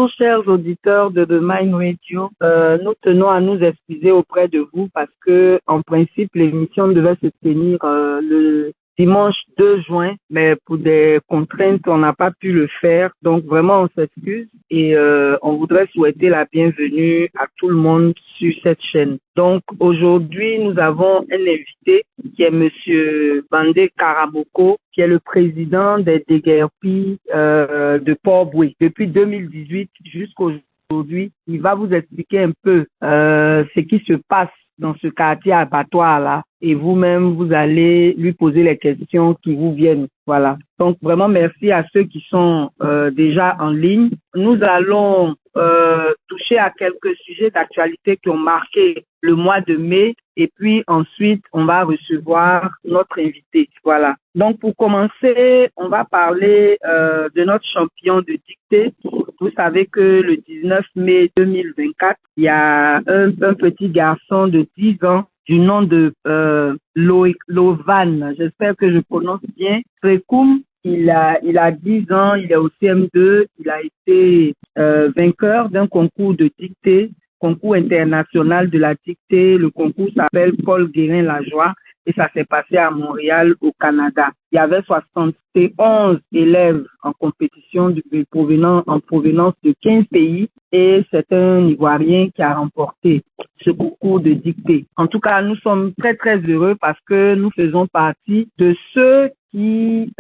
Bonjour, chers auditeurs de The Mind Radio. Nous tenons à nous excuser auprès de vous parce que, en principe, l'émission devait se tenir le dimanche 2 juin, mais pour des contraintes, on n'a pas pu le faire. Donc, vraiment, on s'excuse et on voudrait souhaiter la bienvenue à tout le monde sur cette chaîne. Donc, aujourd'hui, nous avons un invité qui est Monsieur Bandé Karaboko, qui est le président des déguerpis de Port-Boué. Depuis 2018 jusqu'aujourd'hui, il va vous expliquer un peu ce qui se passe dans ce quartier abattoir-là. Et vous-même, vous allez lui poser les questions qui vous viennent. Voilà. Donc, vraiment, merci à ceux qui sont déjà en ligne. Nous allons toucher à quelques sujets d'actualité qui ont marqué le mois de mai. Et puis ensuite, on va recevoir notre invité. Voilà. Donc, pour commencer, on va parler de notre champion de dictée. Vous savez que le 19 mai 2024, il y a un petit garçon de 10 ans du nom de Lovan, j'espère que je prononce bien, Trekoum. Il a 10 ans, il est au CM2, il a été vainqueur d'un concours de dictée, concours international de la dictée. Le concours s'appelle Paul Guérin-Lajoie et ça s'est passé à Montréal, au Canada. Il y avait 71 élèves en compétition en provenance de 15 pays et c'est un Ivoirien qui a remporté ce concours de dictée. En tout cas, nous sommes très, très heureux parce que nous faisons partie de ceux qui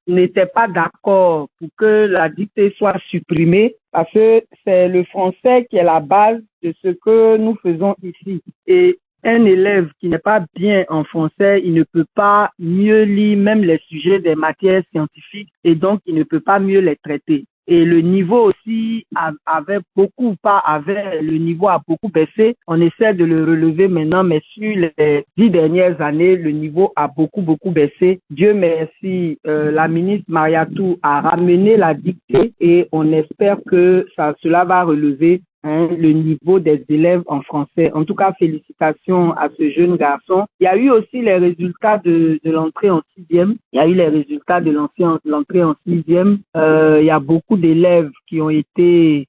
n'étaient pas d'accord pour que la dictée soit supprimée parce que c'est le français qui est la base de ce que nous faisons ici. Et un élève qui n'est pas bien en français, il ne peut pas mieux lire même les sujets des matières scientifiques et donc il ne peut pas mieux les traiter. Et le niveau aussi le niveau a beaucoup baissé. On essaie de le relever maintenant, mais sur les 10 dernières années, le niveau a beaucoup baissé. Dieu merci, la ministre Mariatou a ramené la dictée et on espère que cela va relever le niveau des élèves en français. En tout cas, félicitations à ce jeune garçon. Il y a eu aussi les résultats de l'entrée en sixième. Il y a eu les résultats de l'entrée en sixième. Il y a beaucoup d'élèves qui ont été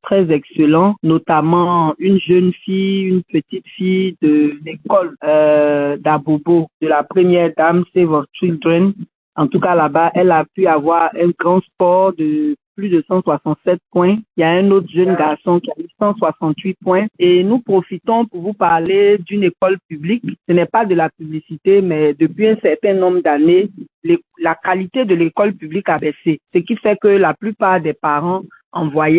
très excellents, notamment une jeune fille, une petite fille de l'école d'Abobo, de la première dame Save of Children. En tout cas, là-bas, elle a pu avoir un grand score de plus de 167 points. Il y a un autre jeune garçon qui a eu 168 points. Et nous profitons pour vous parler d'une école publique. Ce n'est pas de la publicité, mais depuis un certain nombre d'années, la qualité de l'école publique a baissé. Ce qui fait que la plupart des parents envoient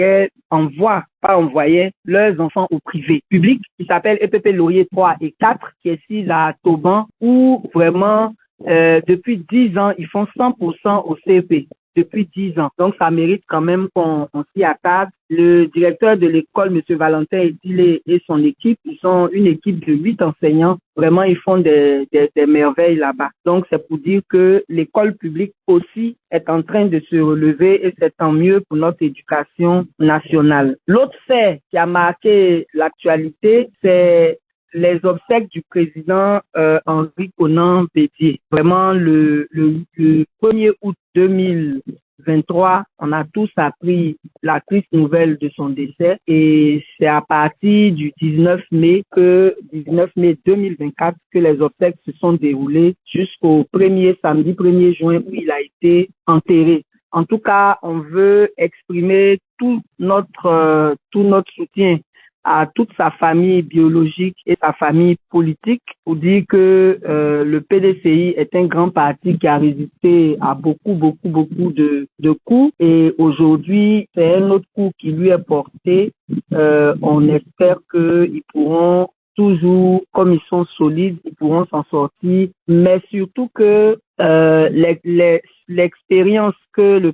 leurs enfants au privé public, qui s'appelle EPP Laurier 3 et 4, qui est ici à Tauban, où vraiment, depuis 10 ans, ils font 100% au CEP. Depuis 10 ans. Donc, ça mérite quand même qu'on s'y attarde. Le directeur de l'école, M. Valentin Edilé et son équipe, ils sont une équipe de 8 enseignants. Vraiment, ils font des merveilles là-bas. Donc, c'est pour dire que l'école publique aussi est en train de se relever et c'est tant mieux pour notre éducation nationale. L'autre fait qui a marqué l'actualité, c'est les obsèques du président Henri Konan Bédié. Vraiment, le 1er août 2023, on a tous appris la triste nouvelle de son décès et c'est à partir du 19 mai 2024 que les obsèques se sont déroulées jusqu'au samedi 1er juin où il a été enterré. En tout cas, on veut exprimer tout notre soutien à toute sa famille biologique et sa famille politique pour dire que le PDCI est un grand parti qui a résisté à beaucoup de coups et aujourd'hui c'est un autre coup qui lui est porté. On espère qu'ils pourront toujours, comme ils sont solides, ils pourront s'en sortir, mais surtout que l'expérience que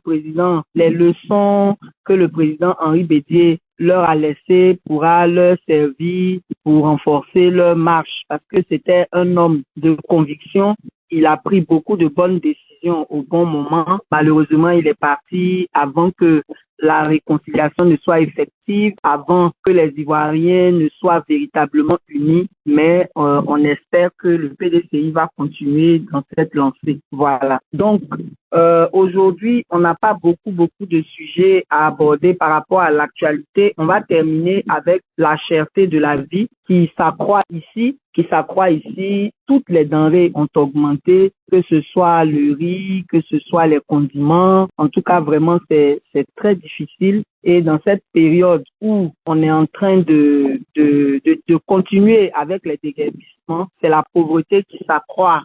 les leçons que le président Henri Bédié leur a laissé pourra leur servir pour renforcer leur marche parce que c'était un homme de conviction. Il a pris beaucoup de bonnes décisions au bon moment. Malheureusement, il est parti avant que la réconciliation ne soit effective, avant que les Ivoiriens ne soient véritablement unis, mais on espère que le PDCI va continuer dans cette lancée. Voilà. Donc, aujourd'hui, on n'a pas beaucoup de sujets à aborder par rapport à l'actualité. On va terminer avec la cherté de la vie qui s'accroît ici. Toutes les denrées ont augmenté, que ce soit le riz, que ce soit les condiments. En tout cas, vraiment, c'est très difficile. Et dans cette période où on est en train de continuer avec les déguerpissements, c'est la pauvreté qui s'accroît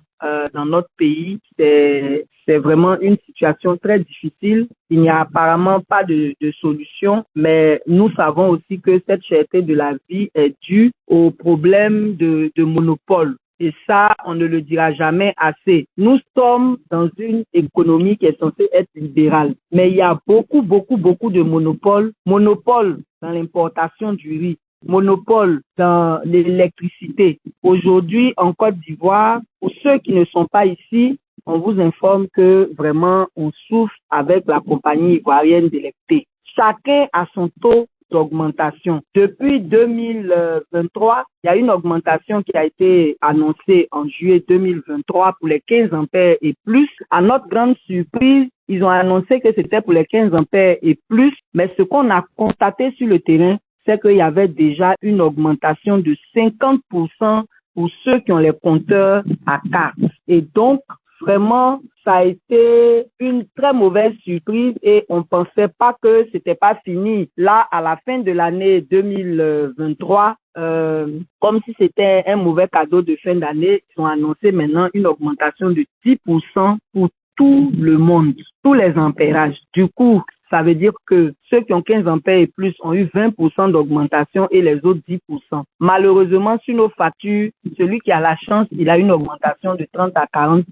dans notre pays. C'est vraiment une situation très difficile. Il n'y a apparemment pas de solution, mais nous savons aussi que cette cherté de la vie est due au problème de monopole. Et ça, on ne le dira jamais assez. Nous sommes dans une économie qui est censée être libérale, mais il y a beaucoup de monopoles. Monopole dans l'importation du riz, monopole dans l'électricité. Aujourd'hui, en Côte d'Ivoire, pour ceux qui ne sont pas ici, on vous informe que vraiment, on souffre avec la compagnie ivoirienne d'électricité. Chacun a son taux d'augmentation. Depuis 2023, il y a une augmentation qui a été annoncée en juillet 2023 pour les 15 ampères et plus. À notre grande surprise, ils ont annoncé que c'était pour les 15 ampères et plus, mais ce qu'on a constaté sur le terrain, c'est qu'il y avait déjà une augmentation de 50% pour ceux qui ont les compteurs à carte. Et donc, vraiment, ça a été une très mauvaise surprise et on pensait pas que c'était pas fini. Là, à la fin de l'année 2023, comme si c'était un mauvais cadeau de fin d'année, ils ont annoncé maintenant une augmentation de 10% pour tout le monde, tous les ampérages. Du coup, ça veut dire que ceux qui ont 15 ampères et plus ont eu 20% d'augmentation et les autres 10%. Malheureusement, sur nos factures, celui qui a la chance, il a une augmentation de 30 à 40%.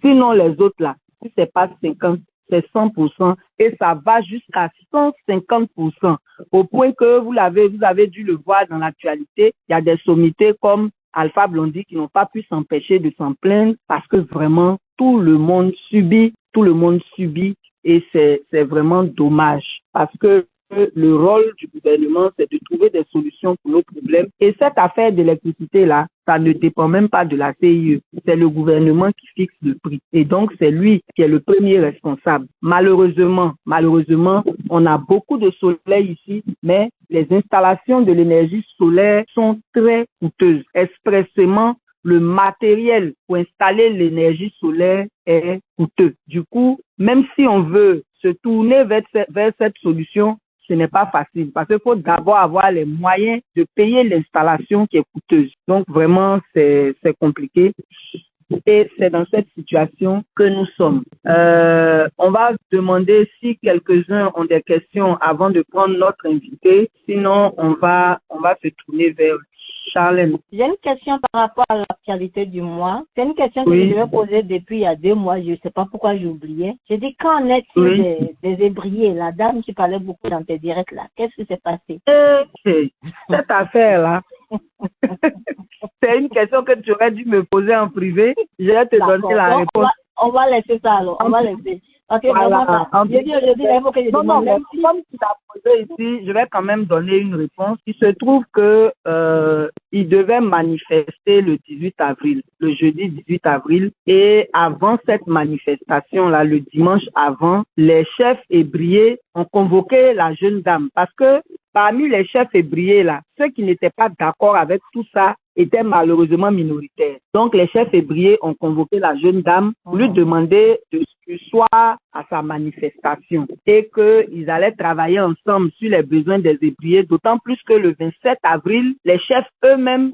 Sinon, les autres là, si c'est pas 50, c'est 100% et ça va jusqu'à 150%. Au point que vous avez dû le voir dans l'actualité, il y a des sommités comme Alpha Blondy qui n'ont pas pu s'empêcher de s'en plaindre parce que vraiment, tout le monde subit et c'est vraiment dommage parce que le rôle du gouvernement, c'est de trouver des solutions pour nos problèmes. Et cette affaire d'électricité-là, ça ne dépend même pas de la CIE. C'est le gouvernement qui fixe le prix. Et donc, c'est lui qui est le premier responsable. Malheureusement, on a beaucoup de soleil ici, mais les installations de l'énergie solaire sont très coûteuses. Expressément, le matériel pour installer l'énergie solaire est coûteux. Du coup, même si on veut se tourner vers cette solution, ce n'est pas facile parce qu'il faut d'abord avoir les moyens de payer l'installation qui est coûteuse. Donc vraiment, c'est compliqué. Et c'est dans cette situation que nous sommes. On va demander si quelques-uns ont des questions avant de prendre notre invité. Sinon, on va se tourner vers Charlène. J'ai une question par rapport à l'actualité du mois. C'est une question que je devais poser depuis il y a 2 mois. Je ne sais pas pourquoi j'ai oublié. J'ai dit, qu'en est-il des ébriers? La dame qui parlait beaucoup dans tes directs là. Qu'est-ce qui s'est passé? Cette affaire-là, c'est une question que tu aurais dû me poser en privé. Je vais te donner la réponse. On va laisser ça alors. On va laisser. Ok, voilà. J'ai dit, il faut que je demande. Non, comme tu l'as posé ici, je vais quand même donner une réponse. Il se trouve que il devait manifester le 18 avril, le jeudi 18 avril. Et avant cette manifestation-là, le dimanche avant, les chefs ébriers ont convoqué la jeune dame. Parce que parmi les chefs ébriers, là, ceux qui n'étaient pas d'accord avec tout ça étaient malheureusement minoritaires. Donc, les chefs ébriers ont convoqué la jeune dame pour lui demander de soit à sa manifestation et qu'ils allaient travailler ensemble sur les besoins des ébriers, d'autant plus que le 27 avril, les chefs eux-mêmes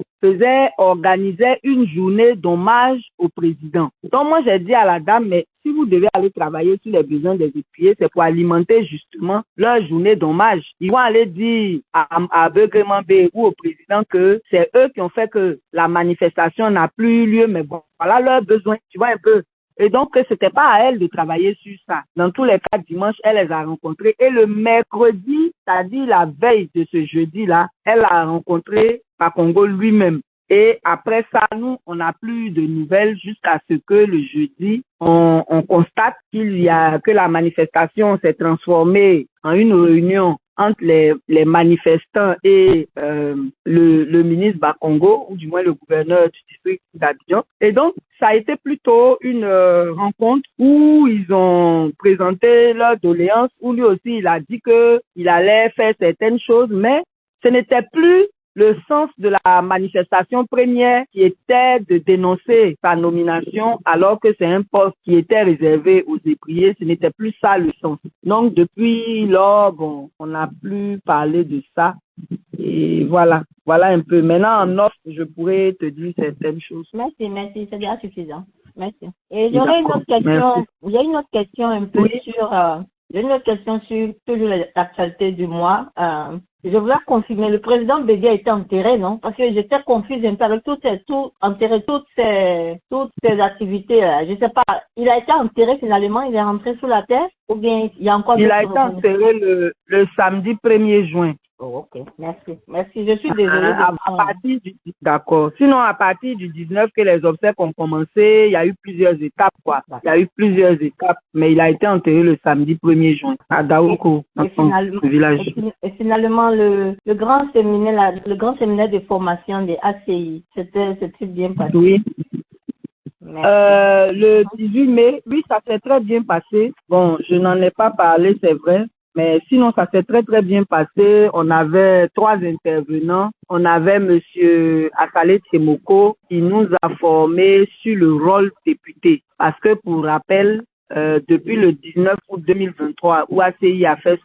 organisaient une journée d'hommage au président. Donc moi j'ai dit à la dame, mais si vous devez aller travailler sur les besoins des ébriers, c'est pour alimenter justement leur journée d'hommage. Ils vont aller dire à Begrement B ou au président que c'est eux qui ont fait que la manifestation n'a plus eu lieu, mais bon, voilà leurs besoins, tu vois un peu. Et donc, c'était pas à elle de travailler sur ça. Dans tous les cas, dimanche, elle les a rencontrés. Et le mercredi, c'est-à-dire la veille de ce jeudi-là, elle a rencontré Pakongo lui-même. Et après ça, nous, on n'a plus de nouvelles jusqu'à ce que le jeudi, on constate que la manifestation s'est transformée en une réunion entre les manifestants et le ministre Bakongo, ou du moins le gouverneur du district d'Abidjan. Et donc, ça a été plutôt une rencontre où ils ont présenté leurs doléances, où lui aussi, il a dit qu'il allait faire certaines choses, mais ce n'était plus le sens de la manifestation première qui était de dénoncer sa nomination alors que c'est un poste qui était réservé aux ébriers, ce n'était plus ça le sens. Donc depuis lors, bon, on n'a plus parlé de ça et voilà un peu. Maintenant en off, je pourrais te dire certaines choses. Merci, c'est déjà suffisant. Merci. Et j'aurais une autre question, il y a une autre question un peu j'ai une autre question sur toujours l'actualité du mois. Je voulais confirmer, le président Bédia a été enterré, non? Parce que j'étais confuse un peu avec toutes ces activités-là. Je sais pas, il a été enterré finalement, il est rentré sous la terre ou bien il y a encore... Il a été enterré le samedi 1er juin. Oh, ok, merci, je suis désolée. D'accord. Sinon, à partir du 19 que les obsèques ont commencé, il y a eu plusieurs étapes, quoi. Il y a eu plusieurs étapes, mais il a été enterré le samedi 1er juin à Daouko, dans son village. Et finalement, le grand séminaire de formation des ACI, c'était bien passé? Oui. Le 18 mai, oui, ça s'est très bien passé. Bon, je n'en ai pas parlé, c'est vrai. Mais sinon, ça s'est très, très bien passé. On avait 3 intervenants. On avait monsieur Akale Tsemoko qui nous a formés sur le rôle député. Parce que, pour rappel, depuis le 19 août 2023, où ACI a fait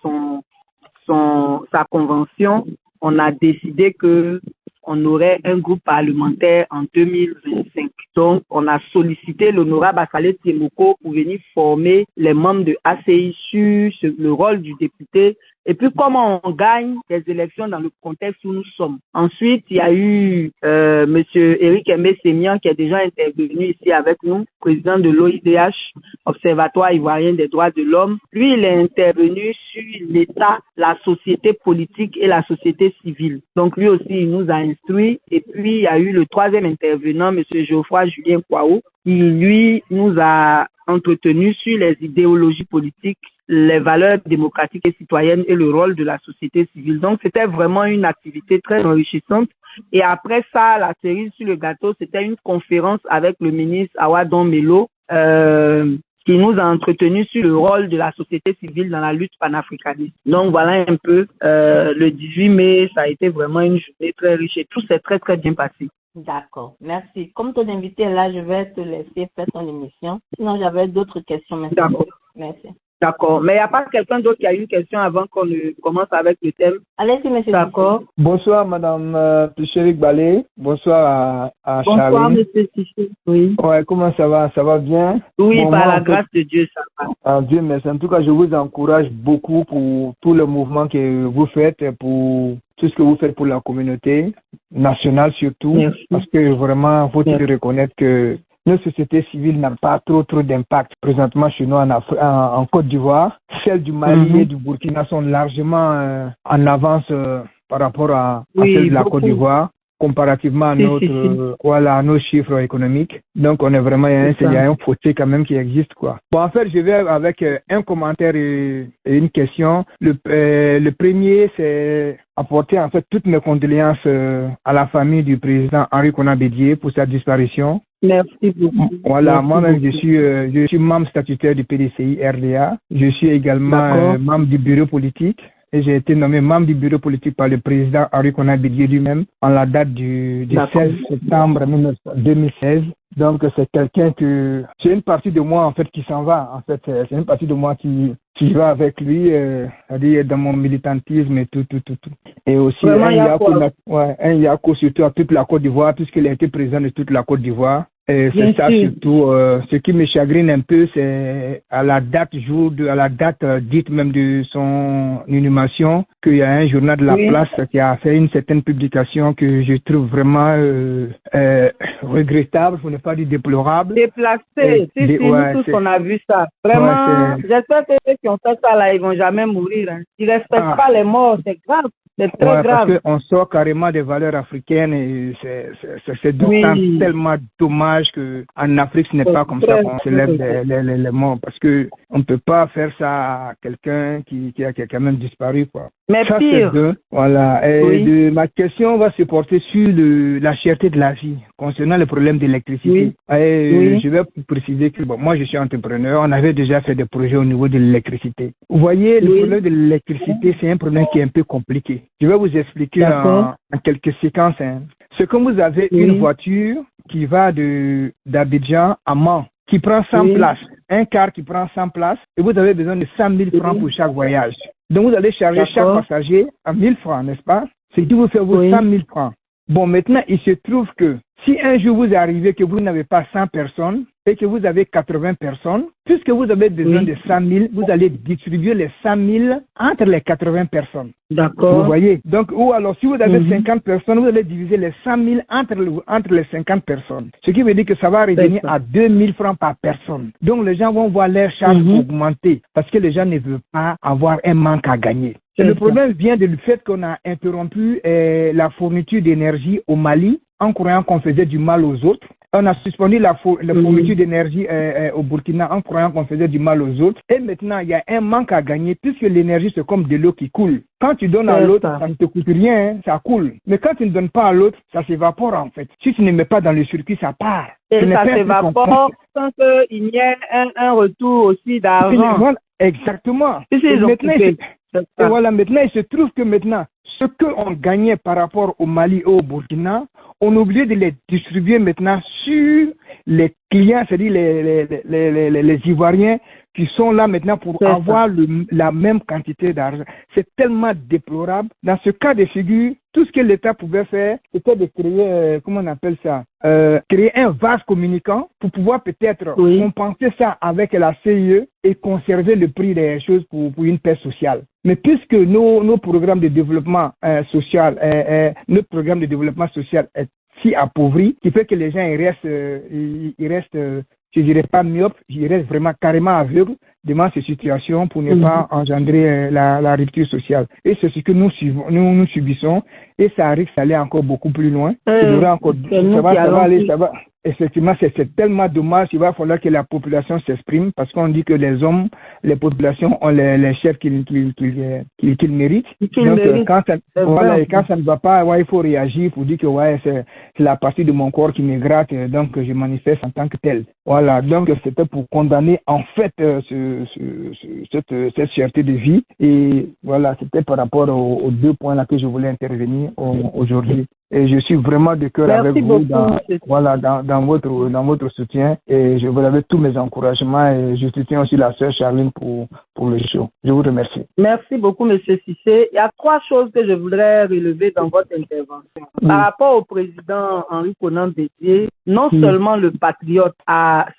sa convention, on a décidé que on aurait un groupe parlementaire en 2025. Donc, on a sollicité l'honorable Akale Tsemoko pour venir former les membres de ACI sur le rôle du député et puis comment on gagne des élections dans le contexte où nous sommes. Ensuite, il y a eu monsieur Eric Aimé Sémian qui est déjà intervenu ici avec nous, président de l'OIDH, Observatoire ivoirien des droits de l'homme. Lui, il est intervenu sur l'État, la société politique et la société civile. Donc, lui aussi, il nous a instruit. Et puis, il y a eu le 3e intervenant, monsieur Geoffroy Julien Kwao, qui, lui, nous a entretenu sur les idéologies politiques, les valeurs démocratiques et citoyennes et le rôle de la société civile. Donc, c'était vraiment une activité très enrichissante. Et après ça, la cerise sur le gâteau, c'était une conférence avec le ministre Awadon Melo, qui nous a entretenus sur le rôle de la société civile dans la lutte panafricaniste. Donc, voilà un peu, le 18 mai, ça a été vraiment une journée très riche et tout s'est très, très bien passé. D'accord, merci. Comme ton invité est là, je vais te laisser faire ton émission. Sinon, j'avais d'autres questions maintenant. D'accord. Merci. D'accord. Mais il n'y a pas quelqu'un d'autre qui a une question avant qu'on commence avec le thème? Allez-y, monsieur. D'accord. Bonsoir, madame Picherik Balé. Bonsoir à Charlie. Bonsoir, monsieur Picherik. Oui. Ouais, comment ça va? Ça va bien? Oui, bon, par la grâce de Dieu, ça va. Ah, Dieu merci. En tout cas, je vous encourage beaucoup pour tout le mouvement que vous faites, pour tout ce que vous faites pour la communauté nationale surtout. Merci. Parce que vraiment, faut-il reconnaître que nos sociétés civiles n'ont pas trop d'impact présentement chez nous en Côte d'Ivoire. Celles du Mali et du Burkina sont largement en avance par rapport à celles de la Côte d'Ivoire, comparativement à à nos chiffres économiques. Donc, on est vraiment, il y a un fossé quand même qui existe, quoi. Bon, en fait, je vais avec un commentaire et une question. Le premier, c'est apporter en fait toutes mes condoléances à la famille du président Henri Konan Bédié pour sa disparition. Merci beaucoup. Voilà, moi-même, je suis membre statutaire du PDCI RDA. Je suis également membre du bureau politique. Et j'ai été nommé membre du bureau politique par le président Henri Konan Bédié lui-même en la date du 16 septembre 2016. Donc, c'est quelqu'un c'est une partie de moi, en fait, qui s'en va. En fait, c'est une partie de moi qui va avec lui, c'est-à-dire dans mon militantisme et tout. Et aussi, un Yako surtout à toute la Côte d'Ivoire, puisqu'il a été président de toute la Côte d'Ivoire. Et c'est ça surtout, ce qui me chagrine un peu, c'est à la date dite même de son inhumation, qu'il y a un journal de la place qui a fait une certaine publication que je trouve vraiment regrettable, pour ne pas dire déplorable. Déplacé, nous tous on a vu ça. Vraiment, j'espère que ceux qui ont fait ça là, ils vont jamais mourir. Hein. Ils respectent pas les morts, c'est grave. C'est très grave. Parce qu'on sort carrément des valeurs africaines et c'est tellement dommage qu'en Afrique, ce n'est pas comme ça qu'on célèbre les morts. Parce qu'on ne peut pas faire ça à quelqu'un qui a quand même disparu, quoi. Mais ça, pire. Voilà. Et ma question va se porter sur la cherté de la vie concernant le problème d'électricité. Je vais préciser que moi, je suis entrepreneur. On avait déjà fait des projets au niveau de l'électricité. Vous voyez, le problème de l'électricité, c'est un problème qui est un peu compliqué. Je vais vous expliquer en quelques séquences. C'est comme vous avez une voiture qui va d'Abidjan à Mans, qui prend 100 places. Un car qui prend 100 places et vous avez besoin de 100 000 francs pour chaque voyage. Donc, vous allez charger chaque passager à 1000 francs, n'est-ce pas? Ce qui vous fait vos 100 000 francs. Bon, maintenant, il se trouve que si un jour vous arrivez que vous n'avez pas 100 personnes et que vous avez 80 personnes, puisque vous avez besoin de 100 000, vous allez distribuer les 100 000 entre les 80 personnes. D'accord. Vous voyez? Donc, ou alors, si vous avez 50 personnes, vous allez diviser les 100 000 entre les 50 personnes. Ce qui veut dire que ça va revenir à 2 000 francs par personne. Donc, les gens vont voir leurs charges augmenter parce que les gens ne veulent pas avoir un manque à gagner. Et le problème vient du fait qu'on a interrompu la fourniture d'énergie au Mali en croyant qu'on faisait du mal aux autres. On a suspendu la fourniture d'énergie au Burkina en croyant qu'on faisait du mal aux autres. Et maintenant, il y a un manque à gagner puisque l'énergie, c'est comme de l'eau qui coule. Quand tu donnes à l'autre, ça ne te coûte rien, ça coule. Mais quand tu ne donnes pas à l'autre, ça s'évapore en fait. Si tu ne mets pas dans le circuit, ça part. Et ça s'évapore sans qu'il y ait un retour aussi d'argent. Voilà, exactement. Maintenant, il se trouve que maintenant, ce qu'on gagnait par rapport au Mali et au Burkina, on oublie de les distribuer maintenant sur les clients, c'est-à-dire les Ivoiriens qui sont là maintenant pour avoir la même quantité d'argent. C'est tellement déplorable. Dans ce cas de figure, tout ce que l'État pouvait faire, c'était de créer, comment on appelle ça, créer un vase communicant pour pouvoir peut-être compenser ça avec la CIE et conserver le prix des choses pour une paix sociale. Mais puisque nos programmes de développement social, notre programme de développement social est si appauvri, qui fait que les gens ils restent je dirais pas myopes, ils restent vraiment carrément aveugles devant ces situations pour ne pas engendrer la rupture sociale. Et c'est ce que nous subissons et ça risque d'aller encore beaucoup plus loin. Effectivement, c'est tellement dommage. Il va falloir que la population s'exprime parce qu'on dit que les populations ont les chefs qu'ils méritent. Donc, quand ça ne va pas, il faut réagir pour dire que c'est la partie de mon corps qui me gratte, donc je manifeste en tant que tel. Voilà, donc c'était pour condamner en fait cette cherté de vie. Et voilà, c'était par rapport aux deux points là que je voulais intervenir aujourd'hui. Et je suis vraiment de cœur avec vous dans votre soutien et je vous avais tous mes encouragements et je soutiens aussi la sœur Charline pour le show. Je vous remercie. Merci beaucoup, M. Cissé. Il y a 3 choses que je voudrais relever dans votre intervention. Par rapport au président Henri Konan Bédié, non seulement le patriote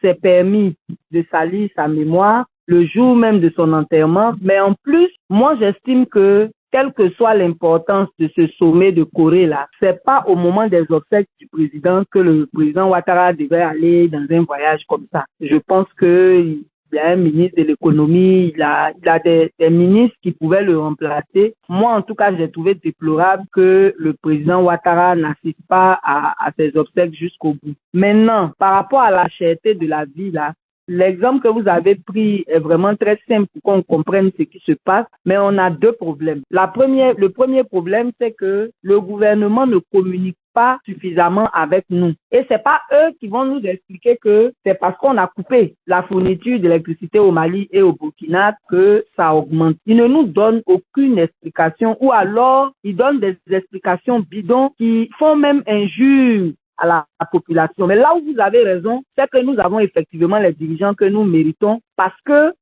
s'est permis de salir sa mémoire le jour même de son enterrement, mais en plus, moi j'estime que quelle que soit l'importance de ce sommet de Corée là, c'est pas au moment des obsèques du président que le président Ouattara devait aller dans un voyage comme ça. Je pense que il y a un ministre de l'économie, il a des ministres qui pouvaient le remplacer. Moi, en tout cas, j'ai trouvé déplorable que le président Ouattara n'assiste pas à ses obsèques jusqu'au bout. Maintenant, par rapport à la cherté de la vie là, l'exemple que vous avez pris est vraiment très simple pour qu'on comprenne ce qui se passe, mais on a 2 problèmes. Le premier problème, c'est que le gouvernement ne communique pas suffisamment avec nous. Et c'est pas eux qui vont nous expliquer que c'est parce qu'on a coupé la fourniture d'électricité au Mali et au Burkina que ça augmente. Ils ne nous donnent aucune explication ou alors ils donnent des explications bidons qui font même injure à la population. Mais là où vous avez raison, c'est que nous avons effectivement les dirigeants que nous méritons parce que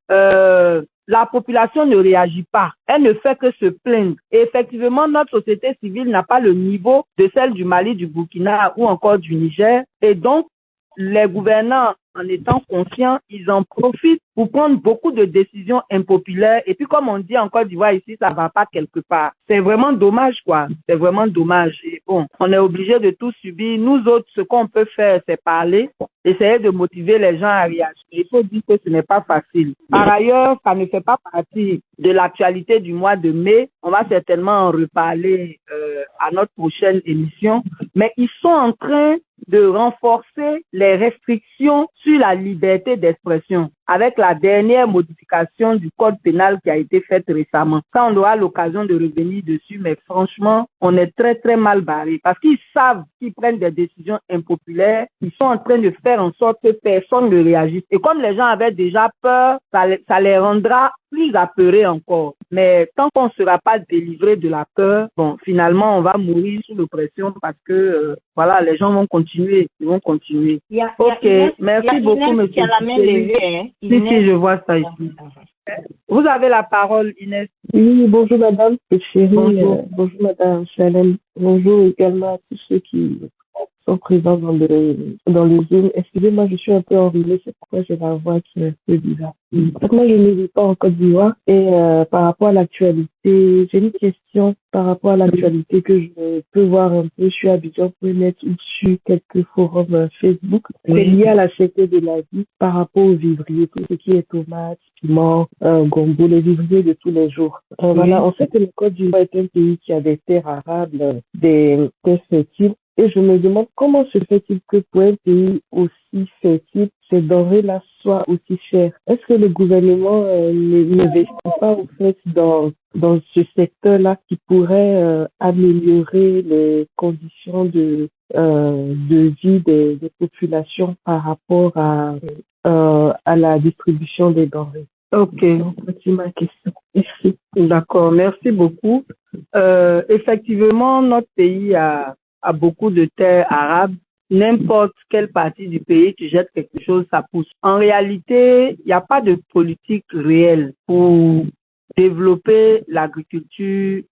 la population ne réagit pas. Elle ne fait que se plaindre. Et effectivement, notre société civile n'a pas le niveau de celle du Mali, du Burkina ou encore du Niger. Et donc, les gouvernants, en étant conscients, ils en profitent pour prendre beaucoup de décisions impopulaires. Et puis, comme on dit en Côte d'Ivoire ici, ça va pas quelque part. C'est vraiment dommage, quoi. C'est vraiment dommage. Et bon, on est obligé de tout subir. Nous autres, ce qu'on peut faire, c'est parler, essayer de motiver les gens à réagir. Il faut dire que ce n'est pas facile. Par ailleurs, ça ne fait pas partie de l'actualité du mois de mai. On va certainement en reparler à notre prochaine émission. Mais ils sont en train de renforcer les restrictions sur la liberté d'expression avec la dernière modification du code pénal qui a été faite récemment. Ça, on aura l'occasion de revenir dessus, mais franchement, on est très, très mal barré parce qu'ils savent qu'ils prennent des décisions impopulaires. Ils sont en train de faire en sorte que personne ne réagisse. Et comme les gens avaient déjà peur, ça les rendra plus apeurés encore. Mais tant qu'on ne sera pas délivré de la peur, bon, finalement, on va mourir sous l'oppression parce que, voilà, les gens vont continuer. Ils vont continuer. Merci beaucoup, monsieur. Si, je vois ça ici. Vous avez la parole, Inès. Oui, bonjour, madame. Bonjour, madame Chalem. Bonjour également à tous ceux qui sont présents dans le Zoom. Excusez-moi, je suis un peu enrhumée, c'est pourquoi j'ai la voix qui est un peu bizarre. Donc, moi, je ne vis pas en Côte d'Ivoire et par rapport à l'actualité, j'ai une question par rapport à l'actualité que je peux voir un peu sur Abidjan.net ou sur quelques forums Facebook. C'est lié à la cherté de la vie par rapport aux vivriers, tout ce qui est tomates, piments, gombo, les vivriers de tous les jours. Voilà, on sait que le Côte d'Ivoire est un pays qui a des terres arables, des terres fertiles. Et je me demande comment se fait-il que pour un pays aussi fertile, ces denrées-là soient aussi chères. Est-ce que le gouvernement n'investit pas au fait dans ce secteur-là qui pourrait améliorer les conditions de vie des populations par rapport à la distribution des denrées? Ok. C'est ma question. Merci. D'accord, merci beaucoup. Effectivement, notre pays a beaucoup de terres arables. N'importe quelle partie du pays, tu jettes quelque chose, ça pousse. En réalité, il n'y a pas de politique réelle pour développer l'agriculture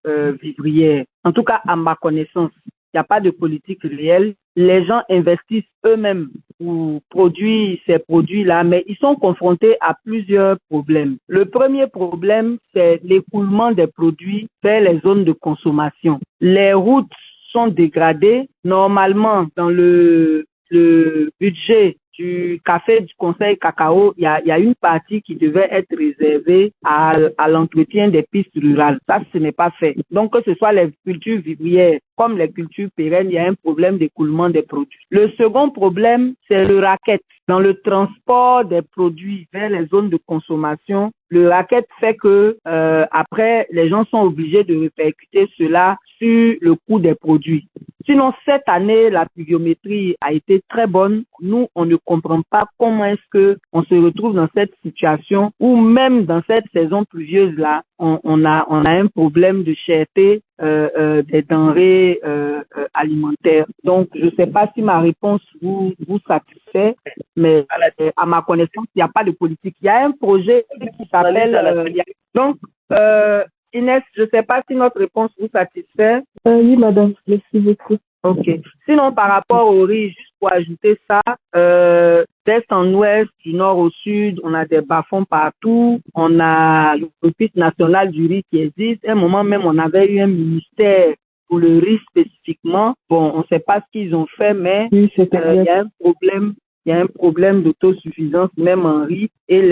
vivrière. En tout cas, à ma connaissance, il n'y a pas de politique réelle. Les gens investissent eux-mêmes pour produire ces produits-là, mais ils sont confrontés à plusieurs problèmes. Le premier problème, c'est l'écoulement des produits vers les zones de consommation. Les routes sont dégradées. Normalement, dans le budget du café du Conseil Cacao, il y a une partie qui devait être réservée à l'entretien des pistes rurales. Ça, ce n'est pas fait. Donc, que ce soit les cultures vivrières comme les cultures pérennes, il y a un problème d'écoulement des produits. Le second problème, c'est le racket. Dans le transport des produits vers les zones de consommation, le racket fait que après, les gens sont obligés de répercuter cela sur le coût des produits. Sinon, cette année, la pluviométrie a été très bonne. Nous, on ne comprend pas comment est-ce que on se retrouve dans cette situation où même dans cette saison pluvieuse-là, on a un problème de cherté des denrées alimentaires. Donc, je ne sais pas si ma réponse vous satisfait, mais à ma connaissance, il n'y a pas de politique. Il y a un projet qui s'appelle... Inès, je ne sais pas si notre réponse vous satisfait. Oui, madame, merci beaucoup. Ok. Sinon, par rapport au riz, juste pour ajouter ça, d'est en ouest, du nord au sud, on a des bas-fonds partout. On a l'Office national du riz qui existe. À un moment même, on avait eu un ministère pour le riz spécifiquement. Bon, on ne sait pas ce qu'ils ont fait, mais oui, il y a un problème. Il y a un problème d'autosuffisance même en riz et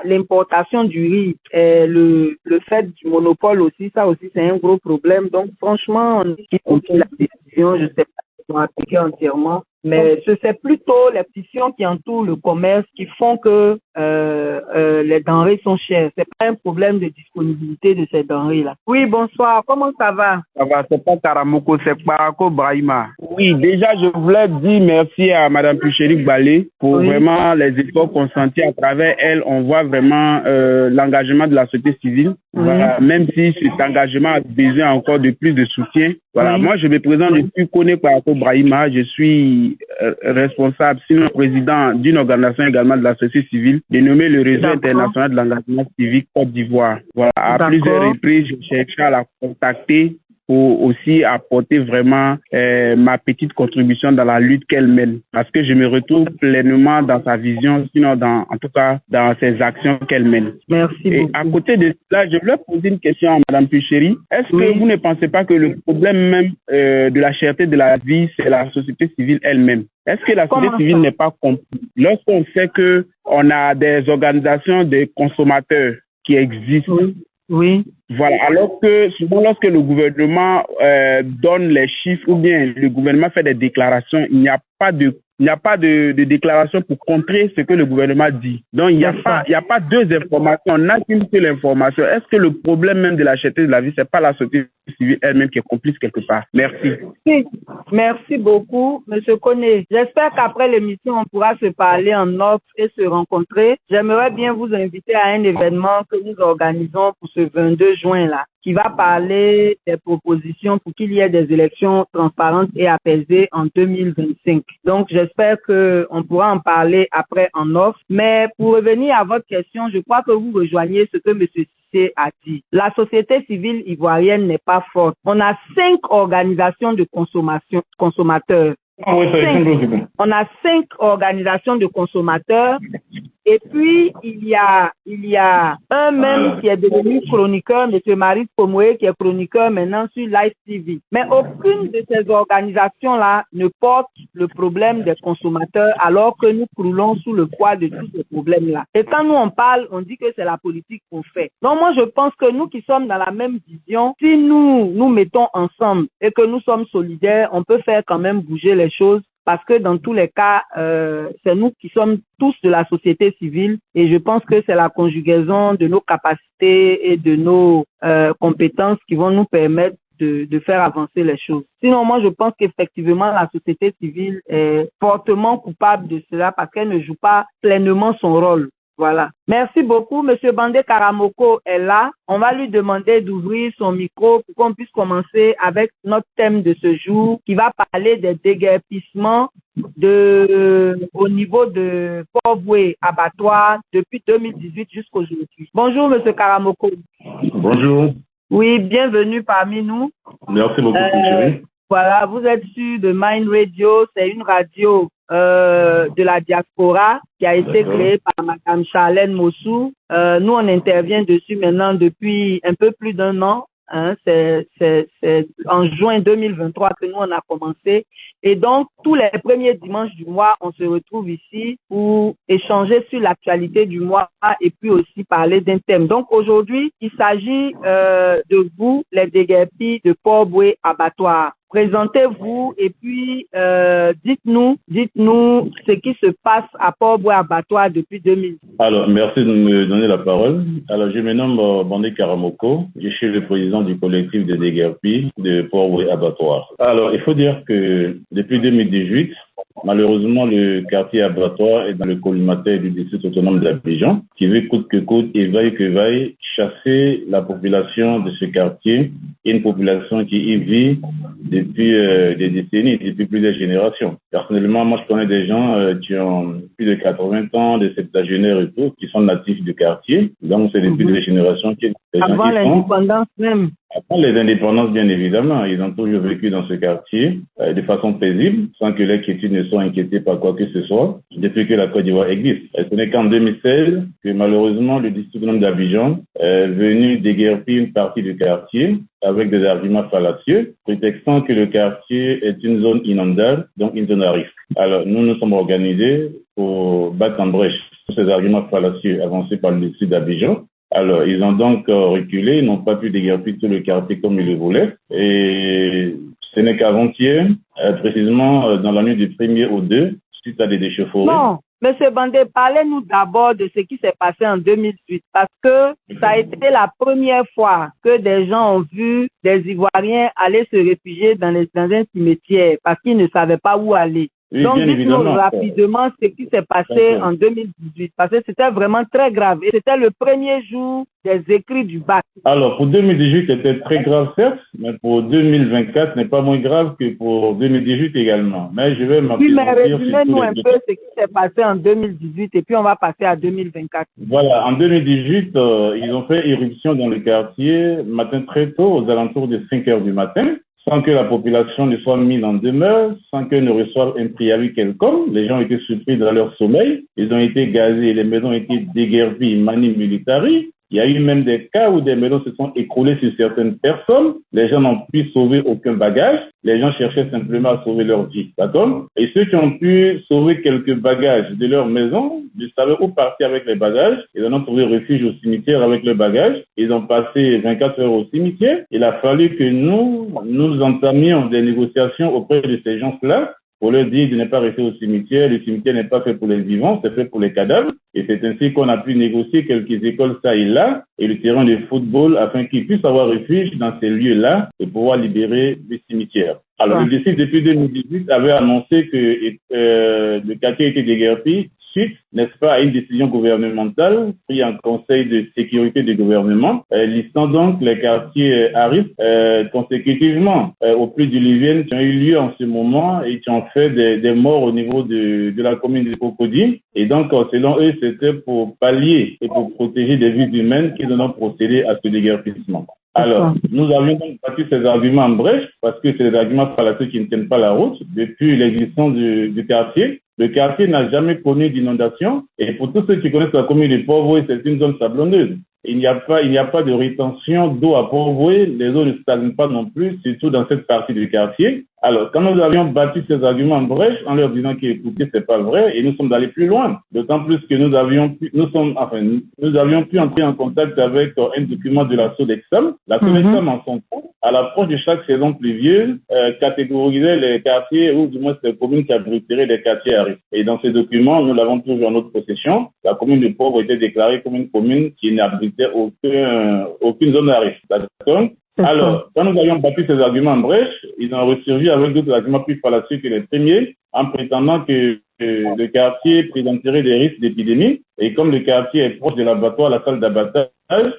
l'importation du riz, le fait du monopole aussi, ça aussi c'est un gros problème. Donc franchement, on la décision, je ne sais pas si on va appliquer entièrement, mais c'est plutôt les petitions qui entourent le commerce qui font que les denrées sont chères. C'est pas un problème de disponibilité de ces denrées-là. Oui, bonsoir. Comment ça va? Ça va, c'est pas Karamoko, c'est Parako Brahima. Oui, déjà, je voulais dire merci à Madame Puchérik Balé pour vraiment les efforts consentis à travers elle. On voit vraiment l'engagement de la société civile. Voilà, même si cet engagement a besoin encore de plus de soutien. Voilà, moi, je me présente, je suis Koné Parako Brahima. Je suis responsable, sinon président d'une organisation également de la société civile, dénommée le Réseau international de l'engagement civique Côte d'Ivoire. Voilà, à plusieurs reprises, je cherchais à la contacter pour aussi apporter vraiment ma petite contribution dans la lutte qu'elle mène. Parce que je me retrouve pleinement dans sa vision, sinon en tout cas dans ses actions qu'elle mène. Merci beaucoup. À côté de cela, je voulais poser une question à Mme Puchéry. Est-ce que vous ne pensez pas que le problème même de la cherté de la vie, c'est la société civile elle-même? Est-ce que la société civile n'est pas comprise? Lorsqu'on sait qu'on a des organisations de consommateurs qui existent, oui. Voilà, alors que souvent lorsque le gouvernement donne les chiffres ou bien le gouvernement fait des déclarations, il n'y a pas de déclaration pour contrer ce que le gouvernement dit. Donc, il n'y a pas deux informations, on n'a qu'une seule information. Est-ce que le problème même de la cherté de la vie, c'est pas la société civile elle-même qui est complice quelque part? Merci. Oui. Merci beaucoup, Monsieur Koné. J'espère qu'après l'émission, on pourra se parler en off et se rencontrer. J'aimerais bien vous inviter à un événement que nous organisons pour ce 22 juin là, qui va parler des propositions pour qu'il y ait des élections transparentes et apaisées en 2025. Donc, j'espère qu'on pourra en parler après en off. Mais pour revenir à votre question, je crois que vous rejoignez ce que M. Cissé a dit. La société civile ivoirienne n'est pas forte. On a 5 organisations de consommateurs. On a 5 organisations de consommateurs. Et puis, il y a un même qui est devenu chroniqueur, M. Marie Pomoé, qui est chroniqueur maintenant sur Live TV. Mais aucune de ces organisations-là ne porte le problème des consommateurs alors que nous croulons sous le poids de tous ces problèmes-là. Et quand nous on parle, on dit que c'est la politique qu'on fait. Donc moi, je pense que nous qui sommes dans la même vision, si nous nous mettons ensemble et que nous sommes solidaires, on peut faire quand même bouger les choses. Parce que dans tous les cas, c'est nous qui sommes tous de la société civile et je pense que c'est la conjugaison de nos capacités et de nos compétences qui vont nous permettre de faire avancer les choses. Sinon, moi, je pense qu'effectivement, la société civile est fortement coupable de cela parce qu'elle ne joue pas pleinement son rôle. Voilà. Merci beaucoup. Monsieur Bandé Karamoko est là. On va lui demander d'ouvrir son micro pour qu'on puisse commencer avec notre thème de ce jour qui va parler des déguerpissements au niveau de Port-Boué abattoir depuis 2018 jusqu'aujourd'hui. Bonjour, Monsieur Karamoko. Bonjour. Oui, bienvenue parmi nous. Merci beaucoup, chérie. Voilà, vous êtes sur de Mind Radio. C'est une radio de la diaspora qui a été créée par Madame Charlène Mossou. Nous, on intervient dessus maintenant depuis un peu plus d'un an. Hein, c'est en juin 2023 que nous, on a commencé. Et donc, tous les premiers dimanches du mois, on se retrouve ici pour échanger sur l'actualité du mois et puis aussi parler d'un thème. Donc, aujourd'hui, il s'agit de vous, les déguerpis de Port-Boué abattoir. Présentez-vous et puis dites-nous ce qui se passe à Port-Boué abattoir depuis 2000. Alors, merci de me donner la parole. Alors, je me nomme Bandé Karamoko. Je suis le président du collectif des déguerpis de Port-Boué abattoir. Alors, il faut dire que depuis 2018, malheureusement, le quartier abattoir est dans le collimateur du district autonome d'Abidjan, qui veut coûte que coûte et vaille que vaille chasser la population de ce quartier, et une population qui y vit depuis des décennies, depuis plusieurs générations. Personnellement, moi, je connais des gens qui ont plus de 80 ans, des septuagénaires et tout, qui sont natifs du quartier. Donc, c'est depuis des générations qui avant l'indépendance même. Avant les indépendances, bien évidemment, ils ont toujours vécu dans ce quartier de façon paisible, sans que les quiétudes ne soient inquiétés par quoi que ce soit, depuis que la Côte d'Ivoire existe. Et ce n'est qu'en 2016 que malheureusement le district autonome d'Abidjan est venu déguerpir une partie du quartier avec des arguments fallacieux, prétextant que le quartier est une zone inondable, donc une zone à risque. Alors nous nous sommes organisés pour battre en brèche ces arguments fallacieux avancés par le district d'Abidjan. Alors, ils ont donc reculé, ils n'ont pas pu déguerpir tout le quartier comme ils le voulaient. Et ce n'est qu'avant-hier, précisément dans la nuit du 1er au 2, suite à des déchauffourées. Non, Monsieur Bandé, parlez-nous d'abord de ce qui s'est passé en 2008, parce que ça a été la première fois que des gens ont vu des Ivoiriens aller se réfugier dans un cimetière parce qu'ils ne savaient pas où aller. Oui, Donc, bien dites-nous évidemment. rapidement ce qui s'est passé en 2018, parce que c'était vraiment très grave. Et c'était le premier jour des écrits du bac. Alors, pour 2018, c'était très grave, certes, mais pour 2024, ce n'est pas moins grave que pour 2018 également. Mais je vais Oui, mais m'appesantir sur tous résumez-nous les un deux. peu ce qui s'est passé en 2018 et puis on va passer à 2024. Voilà, en 2018, ils ont fait éruption dans le quartier, matin très tôt, aux alentours de 5 heures du matin, sans que la population ne soit mise en demeure, sans qu'elle ne reçoive un préavis quelconque. Les gens étaient surpris dans leur sommeil, ils ont été gazés, les maisons ont été déguerpies, mani militari. Il y a eu même des cas où des maisons se sont écroulées sur certaines personnes. Les gens n'ont pu sauver aucun bagage. Les gens cherchaient simplement à sauver leur vie. D'accord? Et ceux qui ont pu sauver quelques bagages de leur maison, ils savaient où partir avec les bagages. Ils en ont trouvé refuge au cimetière avec le bagage. Ils ont passé 24 heures au cimetière. Il a fallu que nous entamions des négociations auprès de ces gens-là pour leur dire de ne pas rester au cimetière. Le cimetière n'est pas fait pour les vivants, c'est fait pour les cadavres. Et c'est ainsi qu'on a pu négocier quelques écoles ça et là et le terrain de football afin qu'ils puissent avoir refuge dans ces lieux-là et pouvoir libérer des cimetières. Alors, le district depuis 2018 avait annoncé que le quartier était déguerpi suite, n'est-ce pas, à une décision gouvernementale prise en Conseil de sécurité du gouvernement, listant donc les quartiers à risque consécutivement aux pluies diluviennes qui ont eu lieu en ce moment et qui ont fait des morts au niveau de la commune de Cocody. Et donc, selon eux, c'était pour pallier et pour protéger des vies humaines qu'ils ont procédé à ce déguerpissement. Alors, nous avions donc battu ces arguments en brèche parce que c'est des arguments fallacieux qui ne tiennent pas la route. Depuis l'existence du quartier, le quartier n'a jamais connu d'inondation. Et pour tous ceux qui connaissent la commune de Port-Voué, c'est une zone sablonneuse. Il n'y a pas de rétention d'eau à Port-Voué. Les eaux ne stagnent pas non plus, surtout dans cette partie du quartier. Alors, quand nous avions battu ces arguments en brèche, en leur disant qu'écoutez, c'est pas vrai, et nous sommes allés plus loin. D'autant plus que nous avions pu entrer en contact avec un document de la Sodexam. La Sodexam, en son temps, à l'approche de chaque saison pluvieuse, catégorisait les quartiers, ou du moins les communes qui abriteraient des quartiers à risque. Et dans ces documents, nous l'avons toujours en notre possession. La commune de Port était déclarée comme une commune qui n'abritait aucune zone à risque. D'accord? Alors, quand nous avions battu ces arguments en brèche, ils ont ressurgi avec d'autres arguments plus fallacieux que les premiers, en prétendant que le quartier présenterait des risques d'épidémie. Et comme le quartier est proche de l'abattoir, la salle d'abattage,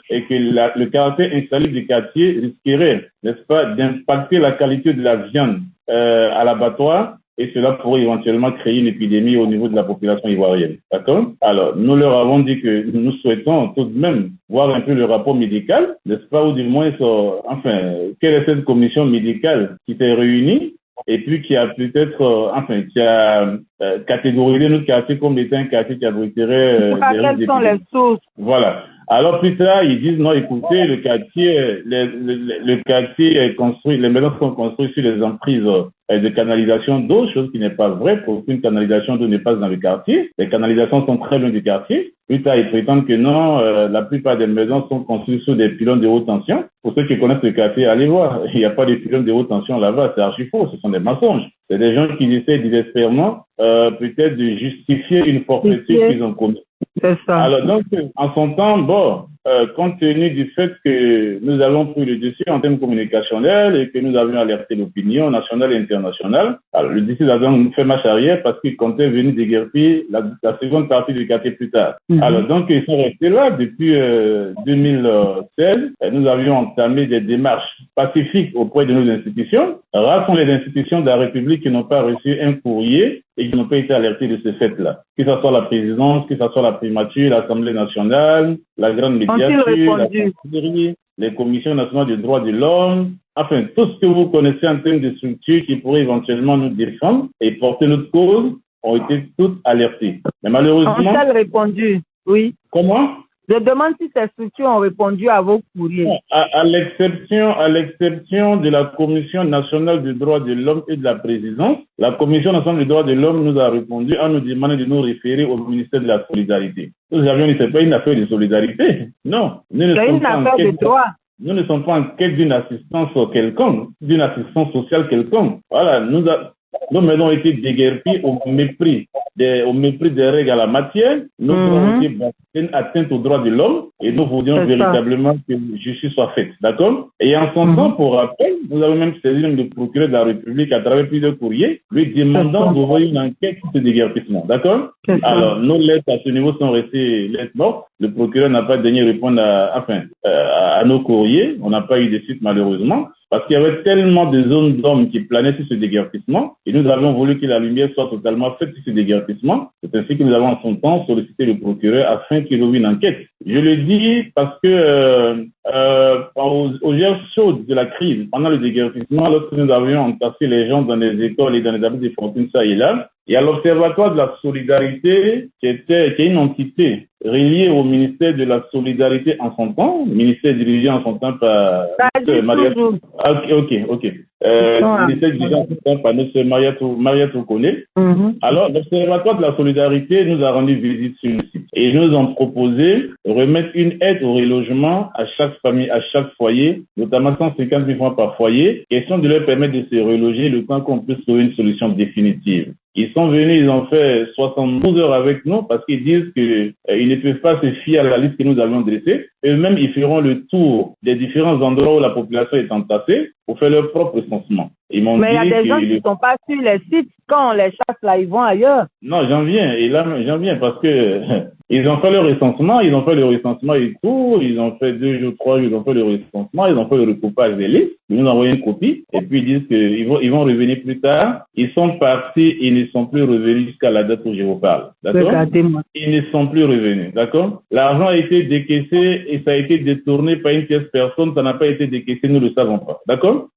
et que le caractère installé du quartier risquerait, n'est-ce pas, d'impacter la qualité de la viande à l'abattoir, et cela pourrait éventuellement créer une épidémie au niveau de la population ivoirienne. D'accord? Alors, nous leur avons dit que nous souhaitons tout de même voir un peu le rapport médical, n'est-ce pas, ou du moins, quelle est cette commission médicale qui s'est réunie et puis qui a peut-être, catégorisé notre quartier comme étant un quartier qui abriterait des risques Quelles sont les sources? Voilà. Alors plus tard, ils disent non, écoutez, le quartier est construit, les maisons sont construites sur les emprises de canalisation d'eau, chose qui n'est pas vraie, pour qu'une canalisation d'eau n'est pas dans le quartier. Les canalisations sont très loin du quartier. Plus tard, ils prétendent que non, la plupart des maisons sont construites sous des pylônes de haute tension. Pour ceux qui connaissent le quartier, allez voir, il n'y a pas de pylônes de haute tension là-bas, c'est archi faux, ce sont des mensonges. C'est des gens qui essaient désespérément peut-être de justifier une forfaiture qu'ils ont commise. C'est ça. Alors donc, en son temps, compte tenu du fait que nous avons pris le dessus en termes communicationnels et que nous avions alerté l'opinion nationale et internationale, alors le décide d'avoir fait marche arrière parce qu'il comptait venir déguerpir la seconde partie du quartier plus tard. Alors donc, ils sont restés là depuis 2016. Nous avions entamé des démarches pacifiques auprès de nos institutions. Rares sont les institutions de la République qui n'ont pas reçu un courrier et qui n'ont pas été alertés de ce fait-là. Que ce soit la présidence, que ce soit la primature, l'Assemblée nationale, la grande médiature, la Chancellerie, les commissions nationales des droits de l'homme, enfin, tout ce que vous connaissez en termes de structures qui pourraient éventuellement nous défendre et porter notre cause ont été toutes alertées. Mais malheureusement... Ont-elles répondu? Oui. Comment? Je demande si ces structures ont répondu à vos courriers. À l'exception de la Commission nationale des droits de l'homme et de la présidence, la Commission nationale des droits de l'homme nous a répondu en nous demandant de nous référer au ministère de la Solidarité. Nous avions dit, c'est pas une affaire de solidarité. Non. C'est une affaire de droit. Nous ne sommes pas en quête d'une assistance quelconque, d'une assistance sociale quelconque. Voilà, nos maisons ont été déguerpies au mépris des règles à la matière. Nos droits ont été une atteinte aux droits de l'homme et nous voulions véritablement que justice soit faite. D'accord? Et en son temps, pour rappel, nous avons même saisi le procureur de la République à travers plusieurs courriers, lui demandant d'ouvrir une enquête sur ce déguerpissement. D'accord? Alors, nos lettres à ce niveau sont restées lettres mortes. Le procureur n'a pas daigné répondre à nos courriers. On n'a pas eu de suite, malheureusement. Parce qu'il y avait tellement de zones d'hommes qui planaient sur ce déguerpissement et nous avions voulu que la lumière soit totalement faite sur ce déguerpissement. C'est ainsi que nous avons en son temps sollicité le procureur afin qu'il ouvre une enquête. Je le dis parce que aux heures chaudes de la crise, pendant le déguerpissement, lorsque nous avions entassé les gens dans les écoles et dans les abris de fortune, ça et là, il y a l'Observatoire de la solidarité qui est une entité reliée au ministère de la Solidarité en son temps, ministère dirigé en son temps par Maria. Ok. Ministère dirigé en son temps par notre Maria Toukone. Alors, l'Observatoire de la Solidarité nous a rendu visite sur le site et nous ont proposé de remettre une aide au relogement à chaque famille, à chaque foyer, notamment 150 000 francs par foyer, question de leur permettre de se reloger le temps qu'on puisse trouver une solution définitive. Ils sont venus, ils ont fait 72 heures avec nous parce qu'ils disent qu'ils ne peuvent pas se fier à la liste que nous avions dressée. Eux-mêmes, ils feront le tour des différents endroits où la population est entassée pour faire leur propre recensement. Mais il y a des gens qui ne sont pas sur les sites. Quand on les chasse là, ils vont ailleurs. Non, j'en viens parce que ils ont fait le recensement et tout. Ils ont fait 2 jours, 3 jours, ils ont fait le recensement, ils ont fait le recoupage des listes. Ils nous ont envoyé une copie et puis ils disent qu'ils vont revenir plus tard. Ils sont partis, ils ne sont plus revenus jusqu'à la date où je vous parle. D'accord? Regardez-moi. Ils ne sont plus revenus. D'accord? L'argent a été décaissé et ça a été détourné par une tierce personne. Ça n'a pas été décaissé, nous ne le savons pas. D'accord?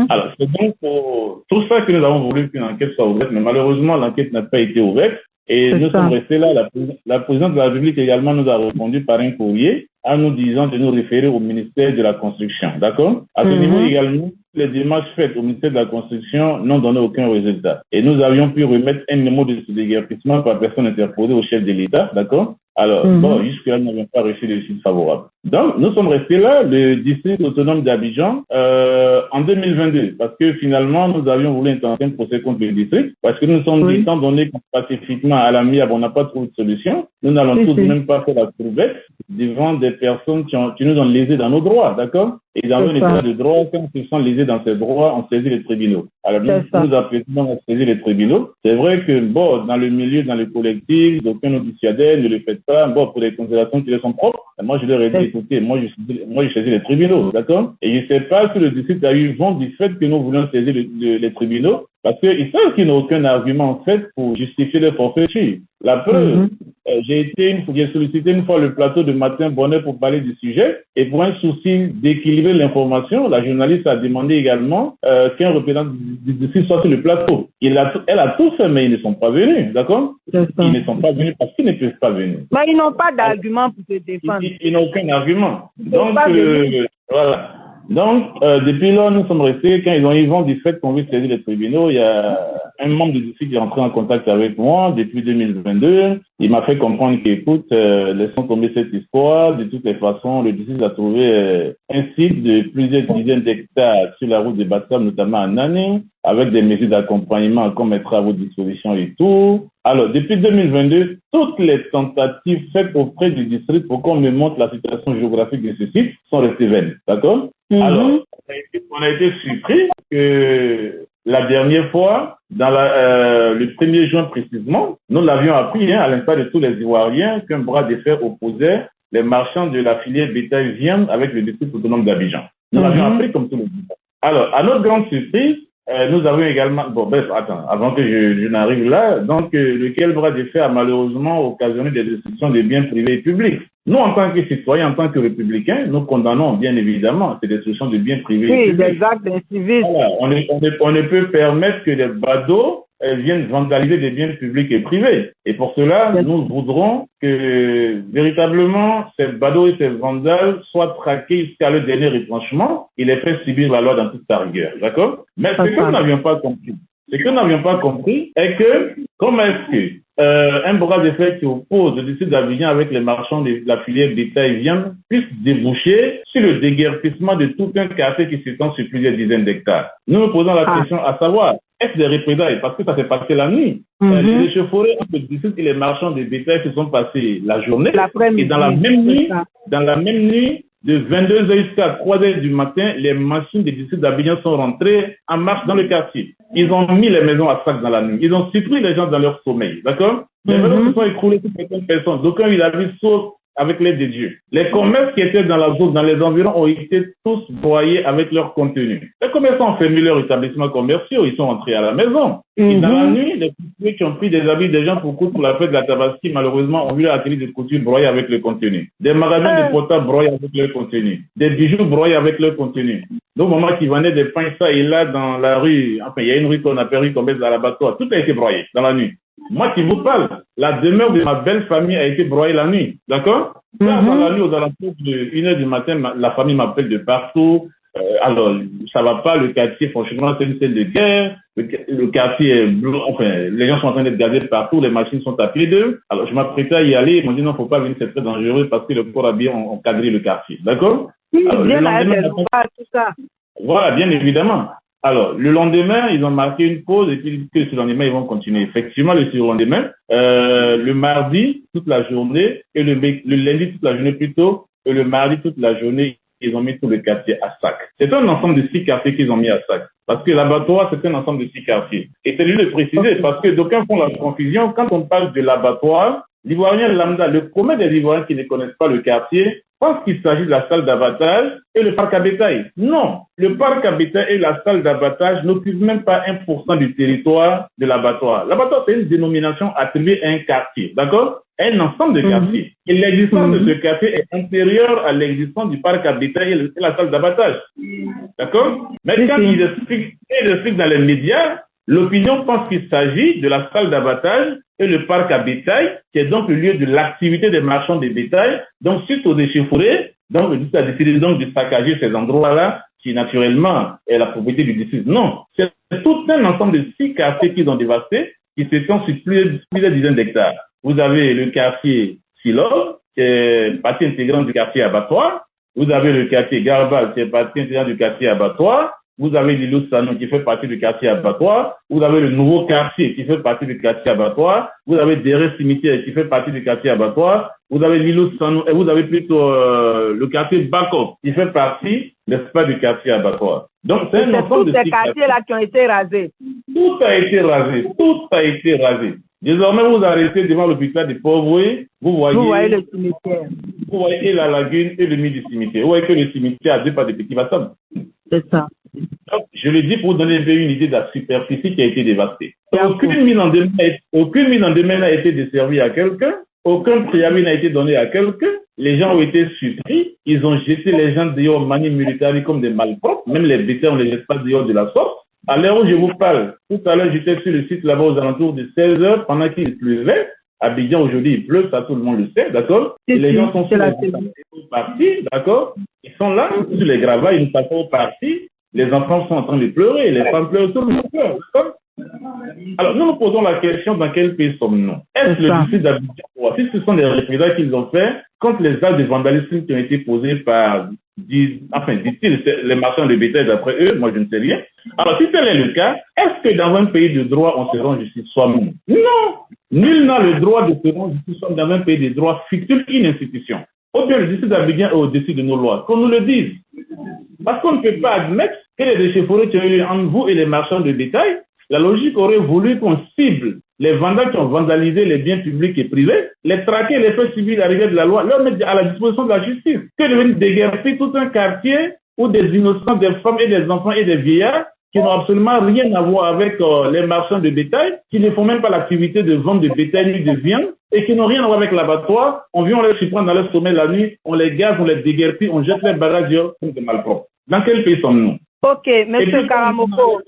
Alors, c'est donc pour tout ça que nous avons voulu qu'une enquête soit ouverte, mais malheureusement, l'enquête n'a pas été ouverte. Et nous sommes restés là. La présidente de la République également nous a répondu par un courrier en nous disant de nous référer au ministère de la Construction. D'accord? À ce niveau également, les démarches faites au ministère de la Construction n'ont donné aucun résultat. Et nous avions pu remettre un mémo de ce déguerpissement par personne interposée au chef de l'État. D'accord? Alors, bon, jusque-là, nous n'avons pas reçu de suite favorable. Donc, nous sommes restés là, le district autonome d'Abidjan, en 2022, parce que finalement, nous avions voulu intenter un procès contre le district, parce que nous sommes dit, étant donné que pacifiquement, à l'amiable, on n'a pas trouvé de solution, nous n'allons tout de même pas faire la courbette devant des personnes qui nous ont lésés dans nos droits, d'accord? Et dans un état de droit, quand ils se sont lésés dans ces droits, on saisit les tribunaux. Alors, nous appelons à saisir les tribunaux. C'est vrai que, bon, dans le milieu, dans le collectif, aucun auditionnel ne le fait pas. Bon, pour les considérations qui leur sont propres, moi, je leur ai dit, écoutez, moi, je saisis les tribunaux, d'accord? Et je ne sais pas si le district a eu vent du fait que nous voulons saisir les tribunaux, parce qu'ils savent qu'ils n'ont aucun argument, en fait, pour justifier leur forfaiture. La preuve, j'ai sollicité une fois le plateau de Matin Bonnet pour parler du sujet, et pour un souci d'équilibrer l'information, la journaliste a demandé également qu'un représentant du district soit sur le plateau. Elle a tout fait, mais ils ne sont pas venus, d'accord? Ils ne sont pas venus parce qu'ils ne peuvent pas venir. Mais ils n'ont pas d'argument pour se défendre. Ils n'ont aucun argument. Donc, voilà. Donc, depuis là, nous sommes restés, quand ils ont eu vent du fait qu'on veut saisir les tribunaux, il y a un membre du district qui est entré en contact avec moi depuis 2022. Il m'a fait comprendre qu'écoute, laissons tomber cette histoire. De toutes les façons, le district a trouvé un site de plusieurs dizaines d'hectares sur la route de Bassam, notamment à Nani, avec des mesures d'accompagnement qu'on mettra à votre disposition et tout. Alors, depuis 2022, toutes les tentatives faites auprès du district pour qu'on me montre la situation géographique de ce site sont restées vaines. D'accord? Alors, on a été surpris que la dernière fois, dans le 1er juin précisément, nous l'avions appris, à l'instar de tous les Ivoiriens, qu'un bras de fer opposait les marchands de la filière bétail-viande avec le district autonome d'Abidjan. Nous l'avions appris comme tout le monde. Alors, à notre grande surprise, nous avons également, avant que je n'arrive là, donc lequel bras de fer a malheureusement occasionné des destructions de biens privés et publics. Nous, en tant que citoyens, en tant que républicains, nous condamnons bien évidemment ces destructions de biens privés et publics. Oui, des actes d'incivisme. Voilà, on ne peut permettre que les badauds viennent vandaliser des biens publics et privés. Et pour cela, nous voudrons que véritablement ces badauds et ces vandales soient traqués jusqu'à leur dernier retranchement et les faire subir la loi dans toute sa rigueur. D'accord? Mais ce que nous n'avions pas compris, est que comment est-ce que un bras de fer qui oppose le district d'Abidjan avec les marchands de la filière bétail et viande puisse déboucher sur le déguerpissement de tout un quartier qui s'étend sur plusieurs dizaines d'hectares. Nous nous posons la question à savoir, Est-ce des représailles? Parce que ça s'est passé la nuit. Les échauffourées entre le district et les marchands de bétail se sont passés la journée. Et dans la même nuit, de 22h jusqu'à 3h du matin, les machines des districts d'Abidjan sont rentrées en marche dans le quartier. Ils ont mis les maisons à sac dans la nuit. Ils ont surpris les gens dans leur sommeil. D'accord? Les maisons se sont écroulées sur certaines personnes. D'aucuns eu la vie sauf avec l'aide de Dieu. Les commerces qui étaient dans la zone, dans les environs, ont été tous broyés avec leur contenu. Les commerçants ont fermé leurs établissements commerciaux, ils sont rentrés à la maison. Et dans la nuit, les prostituées qui ont pris des habits des gens pour coudre pour la fête de la Tabaski, malheureusement, ont vu leur atelier de couture broyé avec le contenu. Des magasins de portables broyés avec leur contenu. Des bijoux broyés avec leur contenu. Donc, maman qui vendait des pains, ça et là, dans la rue, enfin, il y a une rue qu'on appelle rue Commerce à l'abattoir, tout a été broyé dans la nuit. Moi qui vous parle, la demeure de ma belle famille a été broyée la nuit, d'accord? Dans la nuit, aux alentours de 1h du matin, la famille m'appelle de partout. Alors, ça va pas, le quartier, franchement, c'est une scène de guerre. Le quartier est bleu, enfin, les gens sont en train d'être gazés partout, les machines sont à pied d'eux. Alors, je m'apprêtais à y aller, ils m'ont dit non, faut pas venir, c'est très dangereux parce que le corps habillé ont cadré le quartier, d'accord? Tout ça. Voilà, bien évidemment. Alors, le lendemain, ils ont marqué une pause et puis le surlendemain, ils vont continuer. Effectivement, le surlendemain, le mardi, toute la journée, et le lundi, toute la journée plutôt, et le mardi, toute la journée, ils ont mis tout le quartier à sac. C'est un ensemble de 6 quartiers qu'ils ont mis à sac. Parce que l'abattoir, c'est un ensemble de 6 quartiers. Et c'est lui de préciser, parce que d'aucuns font la confusion. Quand on parle de l'abattoir, l'Ivoirien lambda, le commun des Ivoiriens qui ne connaissent pas le quartier, pense qu'il s'agit de la salle d'abattage et le parc à bétail. Non, le parc à bétail et la salle d'abattage n'occupent même pas 1% du territoire de l'abattoir. L'abattoir, c'est une dénomination attribuée à un quartier, d'accord? Un ensemble de quartiers. Et l'existence de ce quartier est antérieure à l'existence du parc à bétail et la salle d'abattage. D'accord? Mais quand ils expliquent dans les médias, l'opinion pense qu'il s'agit de la salle d'abattage et le parc à bétail, qui est donc le lieu de l'activité des marchands de bétail. Donc, suite aux échauffourées, donc le district a décidé donc de saccager ces endroits-là, qui naturellement est la propriété du district. Non, c'est tout un ensemble de 6 quartiers qu'ils ont dévastés, qui s'étendent sur plusieurs dizaines d'hectares. Vous avez le quartier Silo, qui est partie intégrante du quartier abattoir. Vous avez le quartier Garbal, qui est partie intégrante du quartier abattoir. Vous avez l'îlot Sanon qui fait partie du quartier abattoir. Vous avez le nouveau quartier qui fait partie du quartier abattoir. Vous avez Deré Cimetière qui fait partie du quartier abattoir. Vous avez l'îlot Sanon et vous avez plutôt le quartier Bako qui fait partie, n'est-ce pas, du quartier abattoir. Donc, c'est un ensemble de ces quartiers-là qui ont été rasés. Tout a été rasé. Tout a été rasé. Désormais, vous arrêtez devant l'hôpital de Pauvre, vous voyez le cimetière. Vous voyez la lagune et le milieu du cimetière. Vous voyez que le cimetière a 2 pas de Petit Bassam. C'est ça. Donc, je le dis pour vous donner une idée de la superficie qui a été dévastée. Aucune mine en demeure n'a été desservie à quelqu'un. Aucun préavis n'a été donné à quelqu'un. Les gens ont été surpris. Ils ont jeté les gens dehors mani militaire comme des malpropres. Même les bétails, on ne les jette pas dehors de la sorte. À l'heure où je vous parle, tout à l'heure, j'étais sur le site là-bas aux alentours de 16 heures pendant qu'il pleuvait. Abidjan, aujourd'hui, il pleut, ça tout le monde le sait, d'accord? Et les gens sont sur les partis, d'accord? Ils sont là, sur les gravats, ils ne passent pas au parti. Les enfants sont en train de pleurer, les femmes pleurent, tout le monde pleure, d'accord? Alors, nous nous posons la question, dans quel pays sommes-nous? Est-ce le district d'Abidjan? Si ce sont des représailles qu'ils ont fait contre les actes de vandalisme qui ont été posés par, disent-ils, les marchands de bétail d'après eux, moi je ne sais rien. Alors, si tel est le cas, est-ce que dans un pays de droit, on se rend justice soi-même? Non! Nul n'a le droit de se rendre justice dans un pays de droit fictif qu'une institution. Ou bien le district d'Abidjan est au-dessus de nos lois, qu'on nous le dise. Parce qu'on ne peut pas admettre que les échauffourées qui ont eu entre vous et les marchands de bétail, la logique aurait voulu qu'on cible les vandales qui ont vandalisé les biens publics et privés, les traquer, les faire subir la rigueur de la loi, leur mettre à la disposition de la justice. Que de venir déguerpir tout un quartier où des innocents, des femmes et des enfants et des vieillards qui n'ont absolument rien à voir avec les marchands de bétail, qui ne font même pas l'activité de vente de bétail ni de viande, et qui n'ont rien à voir avec l'abattoir. On vient, on les surprend dans leur sommeil la nuit, on les gaze, on les déguerpit, on jette les bagages dehors comme des malpropres. Dans quel pays sommes-nous? Ok, M. Karamoko.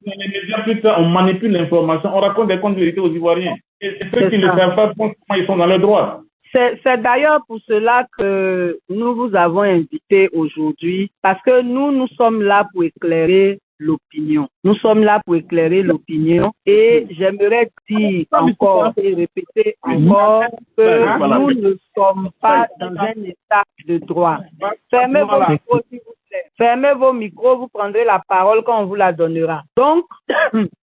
Dans les médias, plus tard, on manipule l'information, on raconte des contes de vérité aux Ivoiriens. Et ceux qui ne le savent pas, comment ils sont dans le droit. C'est d'ailleurs pour cela que nous vous avons invité aujourd'hui, parce que nous sommes là pour éclairer l'opinion. Nous sommes là pour éclairer l'opinion et j'aimerais dire encore et répéter encore que nous ne sommes pas dans un état de droit. Fermez vos micros, s'il vous plaît. Fermez vos micros, vous prendrez la parole quand on vous la donnera. Donc,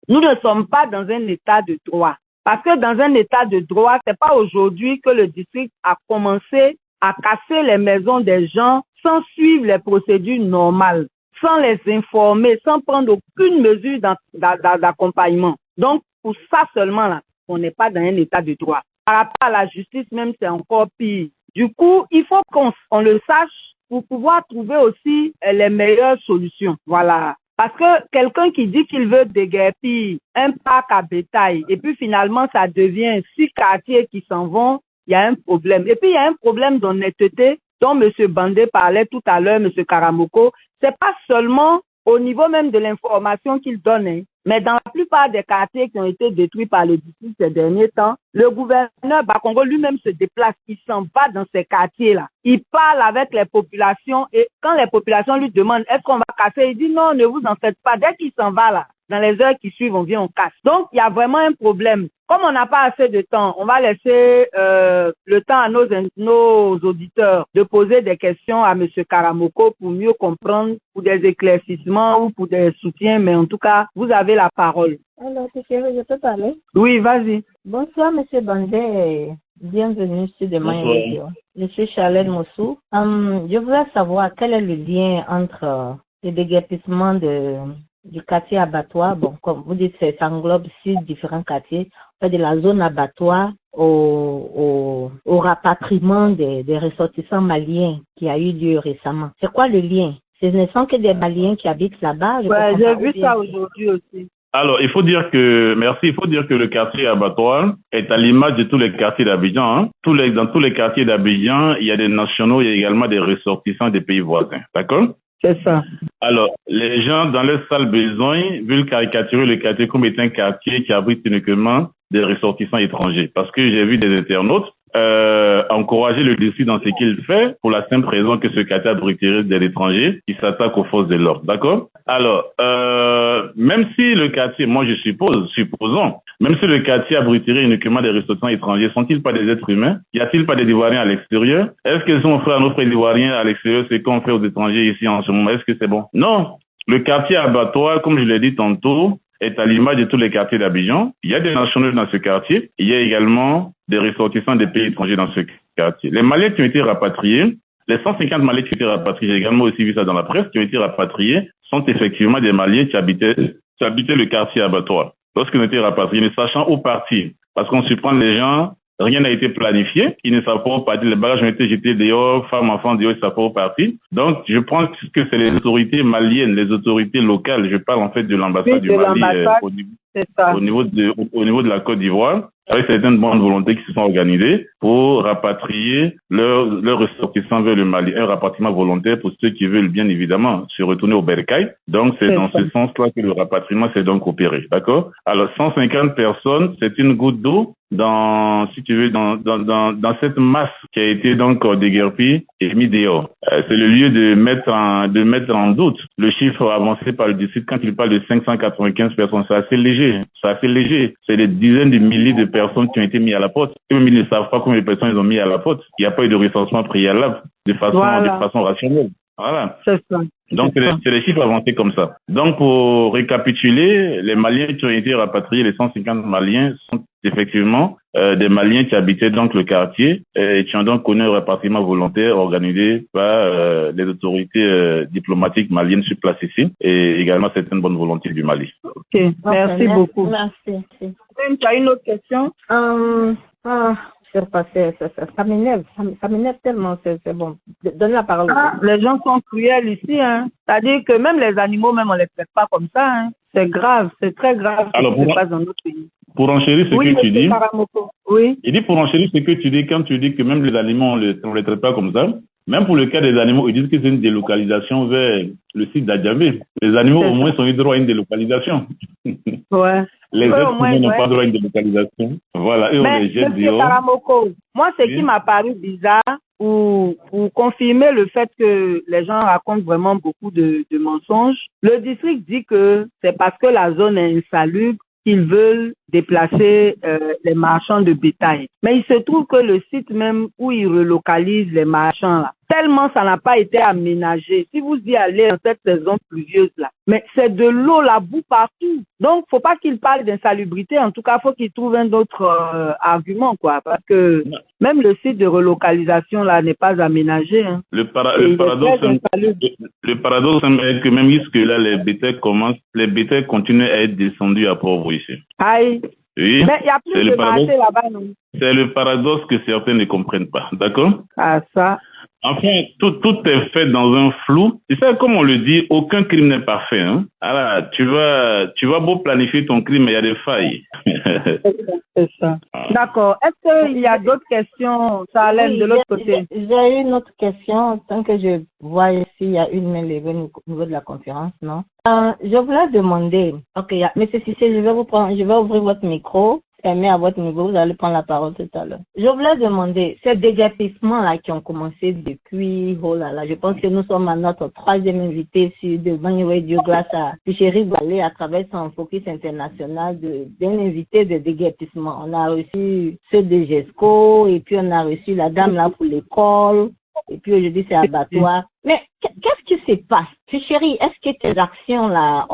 Nous ne sommes pas dans un état de droit. Parce que dans un état de droit, c'est pas aujourd'hui que le district a commencé à casser les maisons des gens sans suivre les procédures normales, sans les informer, sans prendre aucune mesure d'accompagnement. Donc, pour ça seulement, là, on n'est pas dans un état de droit. Par rapport à la justice, même, c'est encore pire. Du coup, il faut qu'on le sache pour pouvoir trouver aussi les meilleures solutions. Voilà. Parce que quelqu'un qui dit qu'il veut déguerpir un parc à bétail et puis finalement ça devient 6 quartiers qui s'en vont, il y a un problème. Et puis il y a un problème d'honnêteté dont M. Bandé parlait tout à l'heure, M. Karamoko. C'est pas seulement au niveau même de l'information qu'il donne, hein, mais dans la plupart des quartiers qui ont été détruits par le district ces derniers temps, le gouverneur Bakongo lui-même se déplace, il s'en va dans ces quartiers-là. Il parle avec les populations et quand les populations lui demandent est-ce qu'on va casser, il dit non, ne vous en faites pas. Dès qu'il s'en va là, dans les heures qui suivent, on vient, on casse. Donc, il y a vraiment un problème. Comme on n'a pas assez de temps, on va laisser le temps à nos auditeurs de poser des questions à M. Karamoko pour mieux comprendre, pour des éclaircissements ou pour des soutiens, mais en tout cas, vous avez la parole. Alors, je peux parler? Oui, vas-y. Bonsoir, M. Bandé. Bienvenue sur Demain Radio. Je suis Charlène Mossou. Je voudrais savoir quel est le lien entre le déguerpissement du quartier abattoir. Bon, comme vous dites, ça englobe 6 différents quartiers. De la zone abattoir au rapatriement des ressortissants maliens qui a eu lieu récemment. C'est quoi le lien? Ce ne sont que des Maliens qui habitent là-bas. Ouais, j'ai vu ça aujourd'hui aussi. Alors, il faut dire que le quartier abattoir est à l'image de tous les quartiers d'Abidjan. Hein. Dans tous les quartiers d'Abidjan, il y a des nationaux, il y a également des ressortissants des pays voisins. D'accord? C'est ça. Alors, les gens, dans leur sale besoin, veulent caricaturer le quartier comme étant un quartier qui abrite uniquement des ressortissants étrangers. Parce que j'ai vu des internautes encourager le district dans ce qu'il fait pour la simple raison que ce quartier abriterait des étrangers qui s'attaquent aux forces de l'ordre. D'accord? Alors, même si le quartier, moi je supposons, même si le quartier abriterait uniquement des ressortissants étrangers, sont-ils pas des êtres humains? Y a-t-il pas des Ivoiriens à l'extérieur? Est-ce que si on fait à nos frères Ivoiriens à l'extérieur, c'est qu'on fait aux étrangers ici en ce moment? Est-ce que c'est bon? Non. Le quartier abattoir, comme je l'ai dit tantôt, est à l'image de tous les quartiers d'Abidjan. Il y a des nationaux dans ce quartier. Il y a également des ressortissants des pays étrangers dans ce quartier. Les Maliens qui ont été rapatriés, les 150 Maliens qui ont été rapatriés, j'ai également aussi vu ça dans la presse, qui ont été rapatriés, sont effectivement des Maliens qui habitaient le quartier abattoir. Lorsqu'ils ont été rapatriés, ne sachant où partir, parce qu'on surprend les gens, rien n'a été planifié, ils ne savent pas où partir, les bagages ont été jetés dehors, femmes, enfants dehors, ils ne savent pas où partir. Donc, je pense que c'est les autorités maliennes, les autorités locales, je parle en fait de l'ambassade du Mali au niveau de la Côte d'Ivoire, avec certaines bonnes volontés qui se sont organisées pour rapatrier leurs ressortissants vers le Mali. Un rapatriement volontaire pour ceux qui veulent bien évidemment se retourner au Bercail. Donc c'est dans ce sens-là que le rapatriement s'est donc opéré. D'accord? Alors 150 personnes, c'est une goutte d'eau dans cette masse qui a été donc déguerpie et mis dehors. C'est le lieu de mettre en doute le chiffre avancé par le district quand il parle de 595 personnes. C'est assez léger. C'est des dizaines de milliers de personnes qui ont été mises à la porte. Eux-mêmes, ils ne savent pas combien de personnes ils ont mis à la porte. Il n'y a pas eu de recensement préalable de façon rationnelle. Voilà. C'est ça. Donc, c'est les chiffres avancés comme ça. Donc, pour récapituler, les Maliens qui ont été rapatriés, les 150 Maliens, sont effectivement des Maliens qui habitaient donc le quartier et qui ont donc connu un rapatriement volontaire organisé par les autorités diplomatiques maliennes sur place ici et également certaines bonnes volontés du Mali. Ok, merci beaucoup. Merci. Tu as une autre question? Ça m'énerve tellement, c'est bon. Donne la parole. Les gens sont cruels ici, hein. C'est-à-dire que même les animaux, même on les traite pas comme ça, hein. C'est grave, c'est très grave ce qui se passe dans notre pays. Pour enchérir ce que tu dis, oui. Il dit pour enchérir ce que tu dis, quand tu dis que même les animaux, on les traite pas comme ça, même pour le cas des animaux, ils disent que c'est une délocalisation vers le site d'Adjamé. Les animaux, au moins, ont eu droit à une délocalisation. Ouais. Les êtres humains n'ont pas droit à une délocalisation. Voilà, et on les jette dehors. Karamoko, moi, ce qui m'a paru bizarre, pour confirmer le fait que les gens racontent vraiment beaucoup de mensonges, le district dit que c'est parce que la zone est insalubre qu'ils veulent déplacer les marchands de bétail. Mais il se trouve que le site même où ils relocalisent les marchands là, tellement ça n'a pas été aménagé. Si vous y allez en cette saison pluvieuse là, mais c'est de l'eau la boue partout. Donc faut pas qu'ils parlent d'insalubrité. En tout cas, faut qu'ils trouvent un autre argument quoi, parce que même le site de relocalisation là n'est pas aménagé. Hein. Le paradoxe est que même jusque-là, les bétails continuent à être descendus à pauvre ici. Aïe. Oui. Mais il y a plus de marché là-bas, non? C'est le paradoxe que certains ne comprennent pas. D'accord? Ah, ça. Enfin, tout est fait dans un flou. Tu sais, comme on le dit, aucun crime n'est parfait. Hein? Alors, tu vas beau planifier ton crime, mais il y a des failles. C'est ça. D'accord. Est-ce qu'il y a d'autres questions, Salem, de l'autre côté? J'ai une autre question, tant que je vois ici, il y a une main levée au niveau de la conférence, non? Je voulais demander, ok, M. Cissé, je vais ouvrir votre micro. Permet à votre niveau, vous allez prendre la parole tout à l'heure. Je voulais demander, ces déguerpissements-là qui ont commencé depuis, oh là là, je pense que nous sommes à notre 3e invité sur de Banyo Radio grâce à Chéri Balé à travers son focus international d'un invité de déguerpissement. On a reçu ceux de GESCO et puis on a reçu la dame là pour l'école et puis aujourd'hui c'est abattoir. Mais qu'est-ce qui se passe? Chéri, est-ce que tes actions là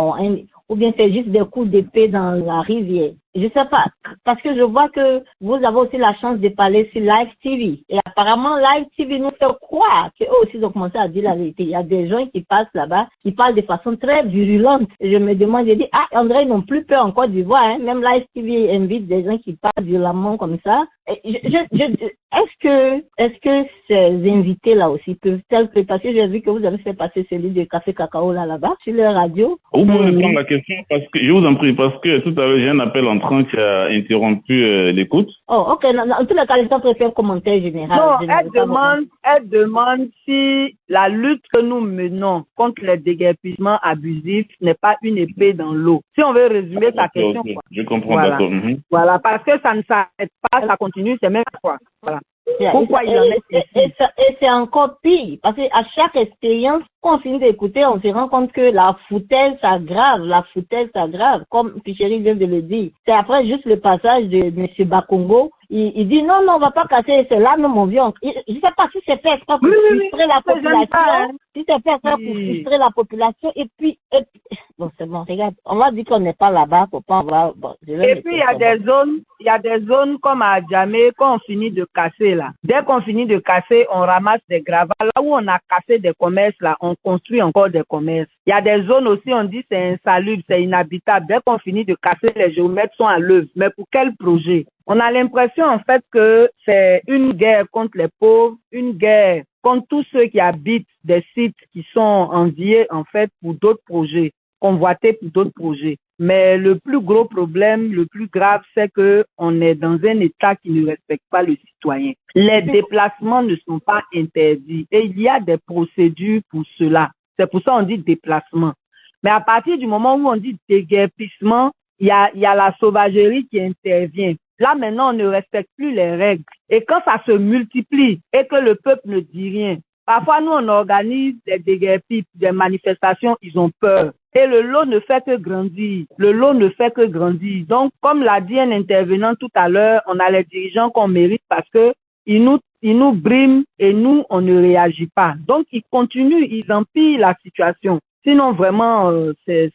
ou bien c'est juste des coups d'épée dans la rivière? Je sais pas, parce que je vois que vous avez aussi la chance de parler sur Live TV. Et apparemment, Live TV nous fait croire qu'eux aussi ils ont commencé à dire la vérité. Il y a des gens qui passent là-bas, qui parlent de façon très virulente. Et je me demande, je dis, André, ils n'ont plus peur en Côte d'Ivoire, hein. Même Live TV invite des gens qui parlent violemment comme ça. Est-ce que ces invités-là aussi peuvent-elles, parce que j'ai vu que vous avez fait passer celui de Café Cacao là-bas, sur la radio. Vous pouvez répondre la question, parce que, je vous en prie, parce que tout à l'heure, j'ai un appel entrant qui a interrompu l'écoute. Oh, ok. En tous les cas, je préfère un commentaire général. Non, elle demande si la lutte que nous menons contre les déguerpissements abusifs n'est pas une épée dans l'eau. Si on veut résumer ta question. Okay. Je comprends, voilà. D'accord. Voilà, parce que ça ne s'arrête pas, ça continue, c'est même quoi. Voilà. Pourquoi il en est et c'est encore pire, parce qu'à chaque expérience qu'on finit d'écouter, on se rend compte que la foutaise s'aggrave, comme Picheri vient de le dire. C'est après juste le passage de M. Bakongo, il dit non, on va pas casser, c'est là, mon vieux. Je sais pas si c'est fait pour frustrer la population, si c'est fait pour frustrer la population, et puis, bon, c'est bon, regarde, on va dire qu'on n'est pas là-bas, faut pas avoir, bon, et puis il y a des zones comme à Djamé, quand on finit de casser là. Dès qu'on finit de casser, on ramasse des gravats. Là où on a cassé des commerces là, on construit encore des commerces. Il y a des zones aussi, on dit c'est insalubre, c'est inhabitable. Dès qu'on finit de casser, les géomètres sont à l'œuvre. Mais pour quel projet? On a l'impression en fait que c'est une guerre contre les pauvres, une guerre contre tous ceux qui habitent des sites qui sont enviés en fait pour d'autres projets, convoités pour d'autres projets. Mais le plus gros problème, le plus grave, c'est que on est dans un État qui ne respecte pas le citoyen. Les déplacements ne sont pas interdits et il y a des procédures pour cela. C'est pour ça qu'on dit déplacement. Mais à partir du moment où on dit déguerpissement, il y a la sauvagerie qui intervient. Là, maintenant, on ne respecte plus les règles. Et quand ça se multiplie et que le peuple ne dit rien, parfois, nous, on organise des déguerpis, des manifestations, ils ont peur. Et le lot ne fait que grandir. Donc, comme l'a dit un intervenant tout à l'heure, on a les dirigeants qu'on mérite parce que ils nous briment et nous, on ne réagit pas. Donc, ils continuent, ils empirent la situation. Sinon, vraiment, c'est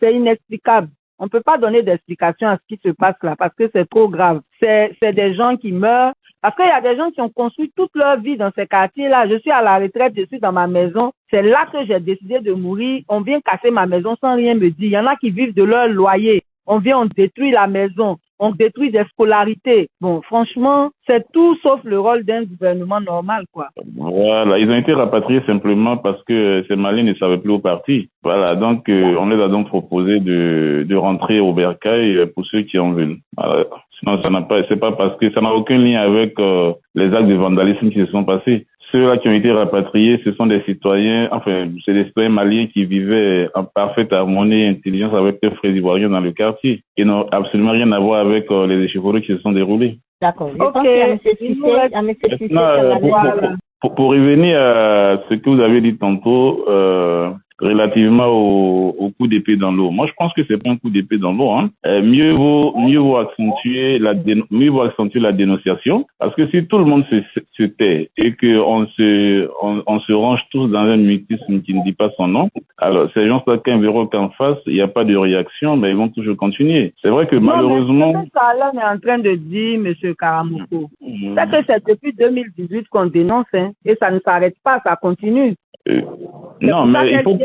inexplicable. On ne peut pas donner d'explication à ce qui se passe là parce que c'est trop grave. C'est des gens qui meurent. Parce qu'il y a des gens qui ont construit toute leur vie dans ces quartiers-là. Je suis à la retraite, je suis dans ma maison. C'est là que j'ai décidé de mourir. On vient casser ma maison sans rien me dire. Il y en a qui vivent de leur loyer. On détruit la maison. On détruit des scolarités. Bon, franchement, c'est tout sauf le rôle d'un gouvernement normal, quoi. Voilà, ils ont été rapatriés simplement parce que ces Maliens ne savaient plus où partir. Voilà, donc on les a donc proposé de rentrer au bercail pour ceux qui en veulent. Voilà. Sinon, c'est pas parce que ça n'a aucun lien avec les actes de vandalisme qui se sont passés. Ceux-là qui ont été rapatriés, ce sont des citoyens, c'est des citoyens maliens qui vivaient en parfaite harmonie et intelligence avec les frères ivoiriens dans le quartier. Ils n'ont absolument rien à voir avec les échauffourées qui se sont déroulées. D'accord. Je pense qu'il y a nécessité. Pour revenir à ce que vous avez dit tantôt, relativement au coup d'épée dans l'eau. Moi, je pense que c'est pas un coup d'épée dans l'eau. Hein. Mieux vaut accentuer la dénonciation, parce que si tout le monde se tait et que on se range tous dans un mutisme qui ne dit pas son nom, alors ces gens-là, quand ils verront qu'en face il n'y a pas de réaction, mais ils vont toujours continuer. C'est vrai que malheureusement. Mais ce que Salem est en train de dire, M. Karamoko, c'est que c'est depuis 2018 qu'on dénonce, hein, et ça ne s'arrête pas, ça continue. Non, mais il faut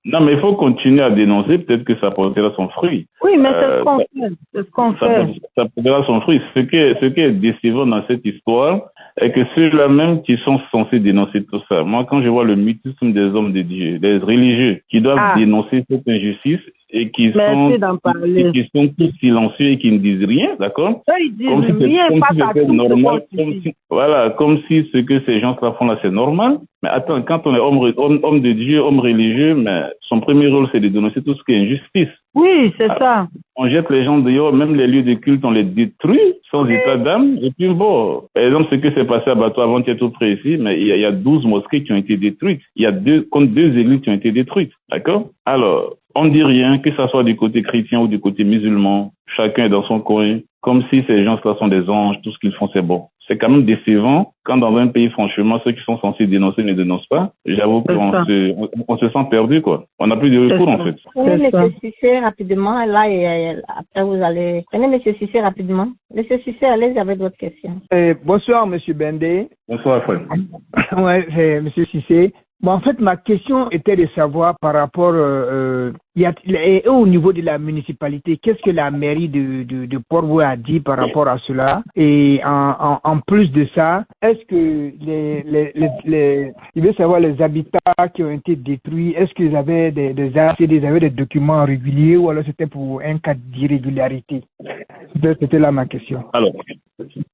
non, mais il faut continuer à dénoncer, peut-être que ça portera son fruit. Oui, mais c'est ce qu'on fait. Ça portera son fruit. Ce qui est décevant dans cette histoire est que ceux-là même qui sont censés dénoncer tout ça, moi quand je vois le mutisme des hommes de Dieu, des religieux qui doivent dénoncer cette injustice et qui sont tous silencieux et qui ne disent rien, d'accord? Ils disent rien, c'était normal, comme si ce que ces gens-là font là, c'est normal. Mais attends, quand on est homme de Dieu, homme religieux, mais son premier rôle, c'est de dénoncer tout ce qui est injustice. Oui, c'est ça. On jette les gens dehors, même les lieux de culte, on les détruit sans état d'âme. Et puis bon, par exemple, ce qui s'est passé à Bateau avant, qui est tout près ici, mais il y a 12 mosquées qui ont été détruites. Il y a deux églises qui ont été détruites. D'accord? Alors, on ne dit rien, que ce soit du côté chrétien ou du côté musulman. Chacun est dans son coin, comme si ces gens-là sont des anges, tout ce qu'ils font, c'est bon. C'est quand même décevant quand dans un pays, franchement, ceux qui sont censés dénoncer ne dénoncent pas. J'avoue qu'on se sent perdu, quoi. On n'a plus de recours, en fait. Prenez M. Cissé rapidement, là, et après vous allez... Prenez M. Cissé rapidement. M. Cissé, allez avec votre question. Bonsoir, M. Bendé. Bonsoir, frère. Ouais, c'est M. Cissé. Bon, en fait, ma question était de savoir par rapport au niveau de la municipalité, qu'est-ce que la mairie de Port-Boué a dit par rapport à cela? Et en plus de ça, est-ce que il veut savoir les habitats qui ont été détruits, est-ce qu'ils avaient des ACD, ils avaient des documents réguliers ou alors c'était pour un cas d'irrégularité? C'était là ma question.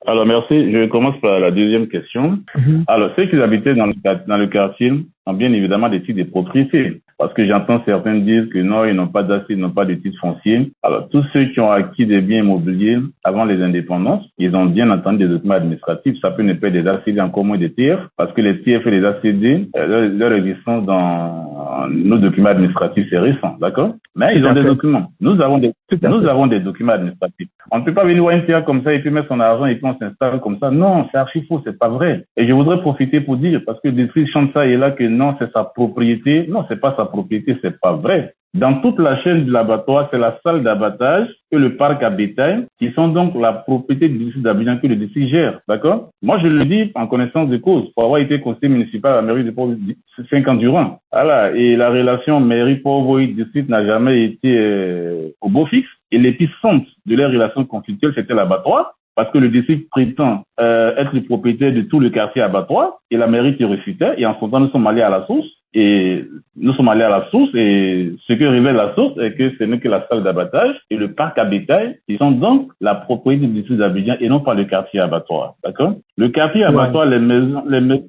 Alors merci. Je commence par la deuxième question. Alors, ceux qui habitaient dans le quartier ont bien évidemment des titres de propriété. Parce que j'entends certains dire que non, ils n'ont pas d'assises, ils n'ont pas de titres fonciers. Alors, tous ceux qui ont acquis des biens immobiliers avant les indépendances, ils ont bien entendu des documents administratifs. Ça peut ne pas être des ACD, encore moins des TF, parce que les TF et les ACD, leur existence dans nos documents administratifs, c'est récent, d'accord? Mais ils ont des documents. Nous avons des documents administratifs. On ne peut pas venir voir un TF comme ça et puis mettre son argent et puis on s'installe comme ça. Non, c'est archi faux, c'est pas vrai. Et je voudrais profiter pour dire, parce que des trucs chantent ça et là que non, c'est sa propriété. Non, c'est pas sa propriété, c'est pas vrai. Dans toute la chaîne de l'abattoir, c'est la salle d'abattage et le parc à bétail qui sont donc la propriété du district d'Abidjan que le district gère, d'accord? Moi, je le dis en connaissance de cause, pour avoir été conseiller municipal à la mairie de Port-Boué 5 ans durant. Voilà, et la relation mairie Port-Boué district n'a jamais été au beau fixe. Et l'épicentre de leur relation conflictuelle, c'était l'abattoir. Parce que le district prétend être le propriétaire de tout le quartier abattoir et la mairie qui refutait. Et en son temps, nous sommes allés à la source. Et ce que révèle la source est que ce n'est que la salle d'abattage et le parc à bétail qui sont donc la propriété du district d'Abidjan et non pas le quartier abattoir. D'accord? Le quartier abattoir, les maisons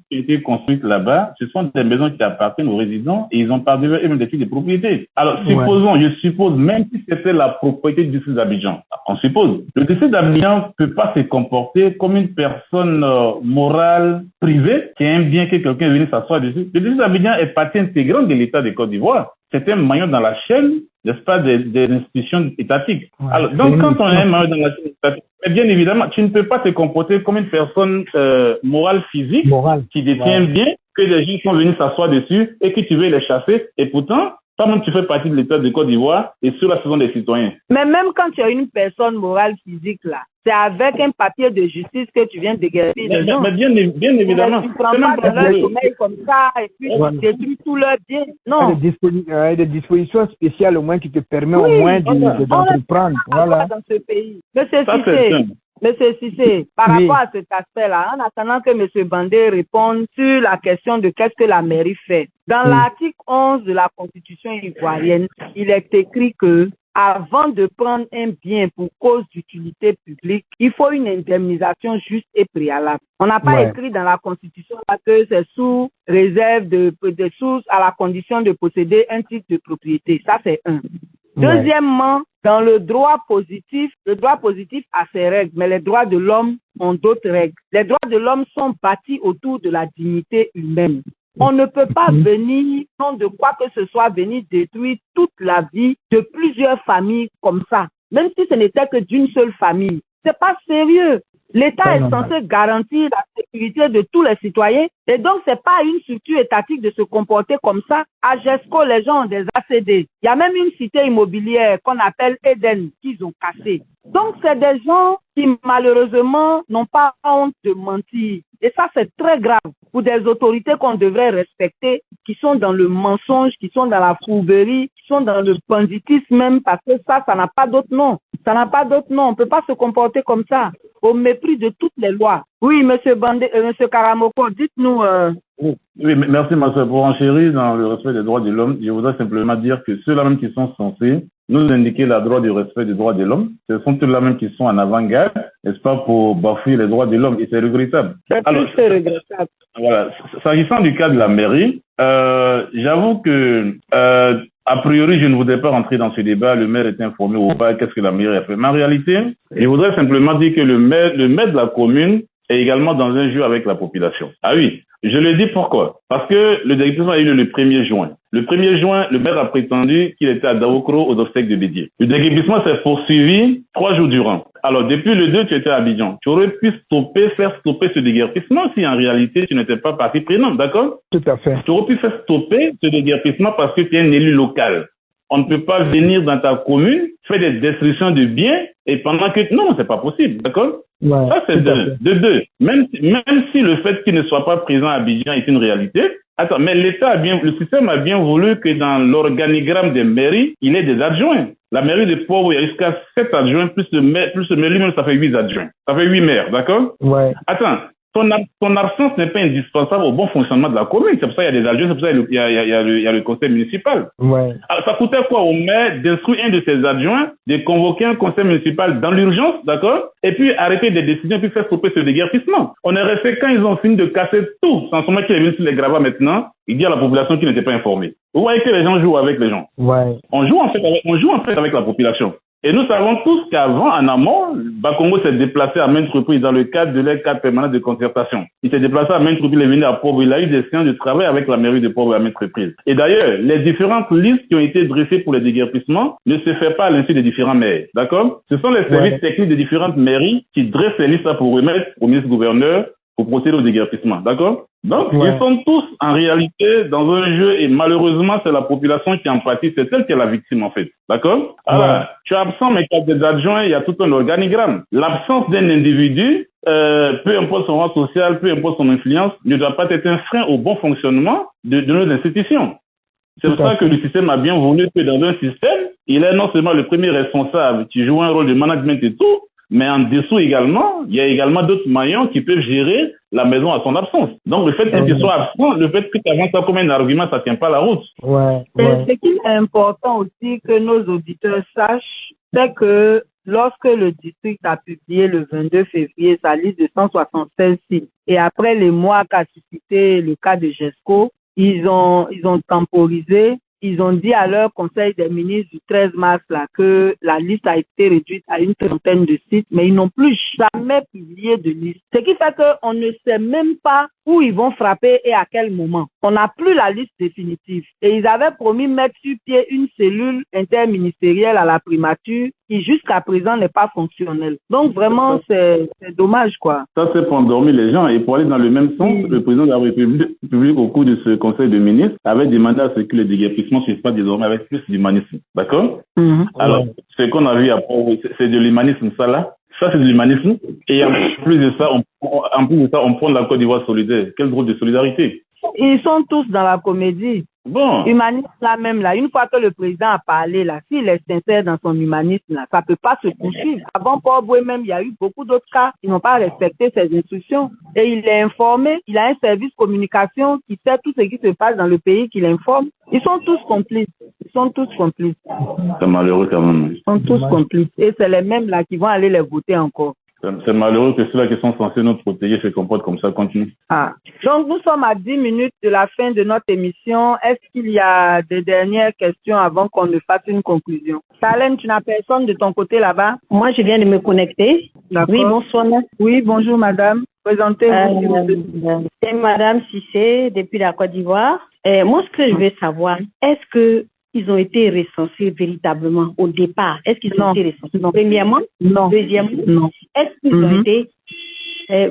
qui ont été construites là-bas, ce sont des maisons qui appartiennent aux résidents et ils ont par devers eux-mêmes des titres de propriété. Alors, je suppose, même si c'était la propriété du district d'Abidjan, on suppose, le district d'Abidjan ne peut pas se comporter comme une personne morale privée qui aime bien que quelqu'un vienne s'asseoir dessus. Le district d'Abidjan est partie intégrante de l'État de Côte d'Ivoire. C'est un maillon dans la chaîne, n'est-ce pas, des institutions étatiques. Alors, donc, quand on est un maillon dans la chaîne étatique, bien évidemment, tu ne peux pas te comporter comme une personne morale physique qui détient bien que les gens sont venus s'asseoir dessus et que tu veux les chasser. Et pourtant, toi-même, tu fais partie de l'État de Côte d'Ivoire et ceux-là, ce sont des citoyens. Mais même quand tu as une personne morale physique, là, c'est avec un papier de justice que tu viens de déguerpir les gens. Mais bien évidemment. Tu ne prends pas de leur sommeil comme ça et puis tu détruis tout leur bien. Non. Il y a des dispositions spéciales au moins qui te permettent au moins d'entreprendre. Voilà. Dans ce pays. Monsieur Cissé, par rapport à cet aspect-là, en attendant que M. Bandé réponde sur la question de qu'est-ce que la mairie fait. Dans l'article 11 de la Constitution ivoirienne, il est écrit que avant de prendre un bien pour cause d'utilité publique, il faut une indemnisation juste et préalable. On n'a pas écrit dans la Constitution que c'est sous réserve à la condition de posséder un titre de propriété. Ça, c'est un. Deuxièmement, dans le droit positif a ses règles, mais les droits de l'homme ont d'autres règles. Les droits de l'homme sont bâtis autour de la dignité humaine. On ne peut pas venir, non de quoi que ce soit, venir détruire toute la vie de plusieurs familles comme ça. Même si ce n'était que d'une seule famille. C'est pas sérieux. L'État est censé garantir la sécurité de tous les citoyens et donc c'est pas une structure étatique de se comporter comme ça. À GESCO, les gens ont des ACD. Il y a même une cité immobilière qu'on appelle Eden qu'ils ont cassée. Donc c'est des gens qui malheureusement n'ont pas honte de mentir. Et ça c'est très grave pour des autorités qu'on devrait respecter, qui sont dans le mensonge, qui sont dans la fourberie, qui sont dans le banditisme même, parce que ça n'a pas d'autre nom. Ça n'a pas d'autre nom. On ne peut pas se comporter comme ça, au mépris de toutes les lois. Oui, monsieur Karamoko, dites-nous. Oui, merci, ma soeur. Pour enchérir dans le respect des droits de l'homme, je voudrais simplement dire que ceux-là même qui sont censés nous indiquer la droit du respect des droits de l'homme, ce sont ceux-là même qui sont en avant-garde, n'est-ce pas, pour bafouer les droits de l'homme. Et c'est regrettable. Alors, c'est regrettable. Voilà. S'agissant du cas de la mairie, j'avoue que a priori, je ne voudrais pas rentrer dans ce débat. Le maire est informé ou pas, qu'est-ce que la mairie a fait. Mais en réalité, je voudrais simplement dire que le maire de la commune est également dans un jeu avec la population. Ah oui, je le dis pourquoi. Parce que le déguerpissement a eu lieu le 1er juin. Le 1er juin, le maire a prétendu qu'il était à Daoukro aux obsèques de Bédier. Le déguerpissement s'est poursuivi 3 jours durant. Alors, depuis le 2, tu étais à Abidjan. Tu aurais pu faire stopper ce déguerpissement si en réalité tu n'étais pas partie prenante, d'accord? Tout à fait. Tu aurais pu faire stopper ce déguerpissement parce que tu es un élu local. On ne peut pas venir dans ta commune, faire des destructions de biens et pendant que... Non, c'est pas possible, d'accord? Ouais, ça, c'est de deux. Même si le fait qu'il ne soit pas présent à Abidjan est une réalité, attends, mais le système a bien voulu que dans l'organigramme des mairies, il y ait des adjoints. La mairie de Port, il y a jusqu'à 7 adjoints, plus le maire lui-même, ça fait 8 adjoints. Ça fait 8 maires, d'accord? Ouais. Attends. Ton absence n'est pas indispensable au bon fonctionnement de la commune. C'est pour ça qu'il y a des adjoints, c'est pour ça qu'il y a le conseil municipal. Ouais. Alors, ça coûtait quoi au maire d'instruire un de ses adjoints, de convoquer un conseil municipal dans l'urgence, d'accord? Et puis arrêter des décisions, puis faire stopper ce déguerpissement. On est resté quand ils ont fini de casser tout. Sans ce moment qu'il est venu sur les gravats maintenant, il dit à la population qui n'était pas informée. Vous voyez que les gens jouent avec les gens. Ouais. On joue en fait avec la population. Et nous savons tous qu'avant, en amont, Bakongo s'est déplacé à maintes reprises dans le cadre de leur cadre permanent de concertation. Il s'est déplacé à maintes reprises, il est venu à Port, il a eu des séances de travail avec la mairie de Port à maintes reprises. Et d'ailleurs, les différentes listes qui ont été dressées pour les déguerpissements ne se font pas à l'insu des différents maires. D'accord? Ce sont les services techniques des différentes mairies qui dressent ces listes pour remettre au ministre-gouverneur pour procéder au déguerpissement. D'accord? Donc, ils sont tous en réalité dans un jeu et malheureusement, c'est la population qui en pâtit, c'est elle qui est la victime en fait. D'accord? Alors, tu es absent, mais quand des adjoints, il y a tout un organigramme. L'absence d'un individu, peu importe son rang social, peu importe son influence, ne doit pas être un frein au bon fonctionnement de nos institutions. C'est pour ça que le système a bien voulu que dans un système, il est non seulement le premier responsable qui joue un rôle de management et tout, mais en dessous également, il y a également d'autres maillons qui peuvent gérer la maison à son absence. Donc, le fait que tu sois absent, le fait que tu avances ça comme un argument, ça ne tient pas la route. Ce qui est important aussi que nos auditeurs sachent, c'est que lorsque le district a publié le 22 février sa liste de 176 sites, et après les mois qu'a suscité le cas de GESCO, ils ont temporisé. Ils ont dit à leur conseil des ministres du 13 mars là, que la liste a été réduite à une trentaine de sites, mais ils n'ont plus jamais publié de liste. Ce qui fait qu'on ne sait même pas où ils vont frapper et à quel moment. On n'a plus la liste définitive. Et ils avaient promis mettre sur pied une cellule interministérielle à la primature qui jusqu'à présent n'est pas fonctionnelle. Donc vraiment, c'est dommage quoi. Ça, c'est pour endormir les gens. Et pour aller dans le même sens, le président de la République, au cours de ce conseil de ministres, avait demandé à ce que les déguerpissements ne suivent pas désormais avec plus d'humanisme. D'accord? Alors, ce qu'on a vu après, c'est de l'humanisme, ça là. Ça, c'est de l'humanisme. Et en plus de ça, on prend la Côte d'Ivoire solidaire. Quel drôle de solidarité. Ils sont tous dans la comédie. Bon. Humanisme là même là, une fois que le président a parlé là, s'il est sincère dans son humanisme là, ça peut pas se poursuivre. Avant Port-Boué même, il y a eu beaucoup d'autres cas qui n'ont pas respecté ses instructions. Et il est informé, il a un service communication qui sait tout ce qui se passe dans le pays, qu'il informe. Ils sont tous complices. Ils sont tous complices. C'est malheureux quand même. Ils sont tous complices. Et c'est les mêmes là qui vont aller les voter encore. C'est malheureux que ceux-là qui sont censés nous protéger se comportent comme ça, continue. Donc, nous sommes à 10 minutes de la fin de notre émission. Est-ce qu'il y a des dernières questions avant qu'on ne fasse une conclusion? Salem, tu n'as personne de ton côté là-bas? Moi, je viens de me connecter. D'accord. Oui, bonsoir. Oui, bonjour madame. Présentez-vous, s'il vous plaît. C'est Madame Cissé, depuis la Côte d'Ivoire. Moi, ce que je veux savoir, est-ce que ils ont été recensés véritablement au départ? Est-ce qu'ils ont été recensés? Premièrement? Non. Deuxièmement? Non. Est-ce qu'ils ont été...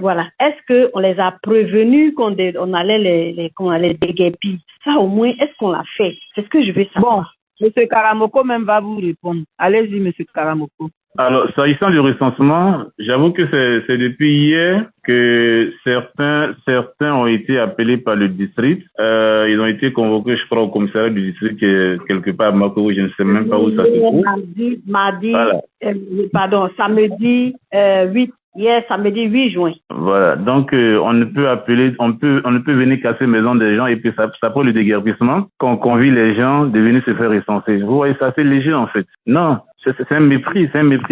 voilà. Est-ce qu'on les a prévenus qu'on allait les déguerpir? Ça, au moins, est-ce qu'on l'a fait? C'est ce que je veux savoir. Bon, M. Karamoko même va vous répondre. Allez-y, M. Karamoko. Alors, s'agissant du recensement, j'avoue que c'est depuis hier que certains ont été appelés par le district. Ils ont été convoqués, je crois, au commissariat du district quelque part à Makoro, je ne sais même pas où ça se trouve. Mardi, voilà. Samedi 8. Hier, samedi 8 juin. Voilà. Donc, on ne peut venir casser maison des gens et puis ça prend le déguerpissement quand on convie les gens de venir se faire recenser. Vous voyez, c'est assez léger, en fait. Non. C'est un mépris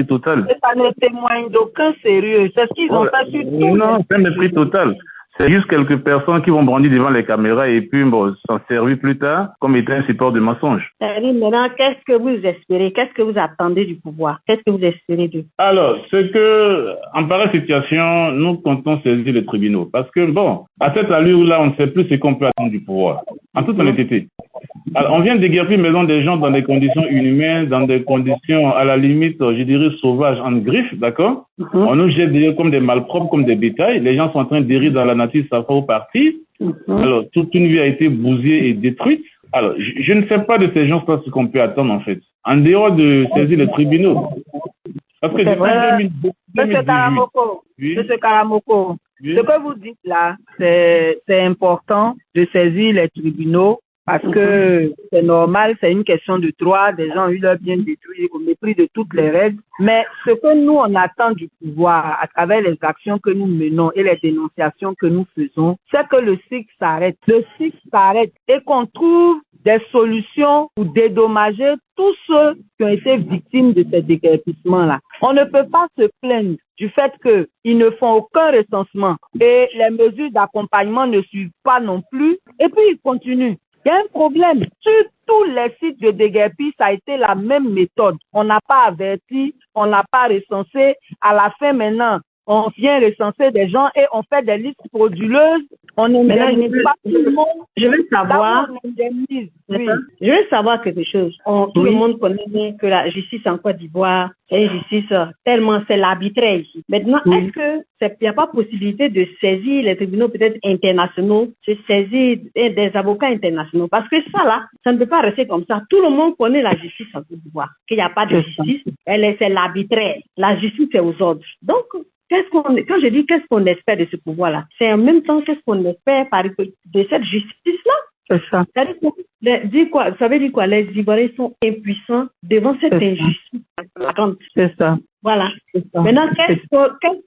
total. Ça ne témoigne d'aucun sérieux. C'est ce qu'ils ont fait sur tout. Non, c'est un mépris total. C'est juste quelques personnes qui vont brandir devant les caméras et puis s'en servir plus tard comme étant un support de mensonge. Maintenant, qu'est-ce que vous espérez? Qu'est-ce que vous attendez du pouvoir? Qu'est-ce que vous espérez d'eux? Alors, c'est que, en pareille situation, nous comptons saisir les tribunaux. Parce que, à cette allure-là, on ne sait plus ce qu'on peut attendre du pouvoir. En toute honnêteté. Alors, on vient de déguerpir maison des gens dans des conditions inhumaines, dans des conditions, à la limite, je dirais, sauvages, en griffe, d'accord? On nous jette d'ailleurs comme des malpropres, comme des bétails. Les gens sont en train d'errer dans la nature, ça fait partie. Alors, toute une vie a été bousillée et détruite. Alors, je ne sais pas de ces gens-là ce qu'on peut attendre, en fait. En dehors de saisir les tribunaux. Parce que depuis 2018... Monsieur Karamoko, ce que vous dites là, c'est important de saisir les tribunaux. Parce que c'est normal, c'est une question de droit, des gens ont eu leur bien détruit au mépris de toutes les règles. Mais ce que nous, on attend du pouvoir à travers les actions que nous menons et les dénonciations que nous faisons, c'est que le cycle s'arrête. Le cycle s'arrête et qu'on trouve des solutions pour dédommager tous ceux qui ont été victimes de ces déguerpissements-là. On ne peut pas se plaindre du fait qu'ils ne font aucun recensement et les mesures d'accompagnement ne suivent pas non plus. Et puis, ils continuent. Il y a un problème. Sur tous les sites de déguerpis, ça a été la même méthode. On n'a pas averti, on n'a pas recensé. À la fin, maintenant, on vient recenser des gens et on fait des listes frauduleuses. On n'indemnise pas tout le monde. Je veux savoir. Oui. Je veux savoir quelque chose. Tout le monde connaît que la justice en Côte d'Ivoire est une justice tellement c'est l'arbitraire ici. Maintenant, est-ce que il n'y a pas possibilité de saisir les tribunaux peut-être internationaux, de saisir des avocats internationaux? Parce que ça ne peut pas rester comme ça. Tout le monde connaît la justice en Côte d'Ivoire, qu'il n'y a pas de justice. C'est l'arbitraire. La justice est aux ordres. Donc, quand je dis qu'est-ce qu'on espère de ce pouvoir-là, c'est en même temps qu'est-ce qu'on espère de cette justice-là. C'est ça. Ça veut dire quoi? Les Ivoiriens sont impuissants devant cette injustice. C'est ça. Voilà. Ça. Maintenant, qu'est-ce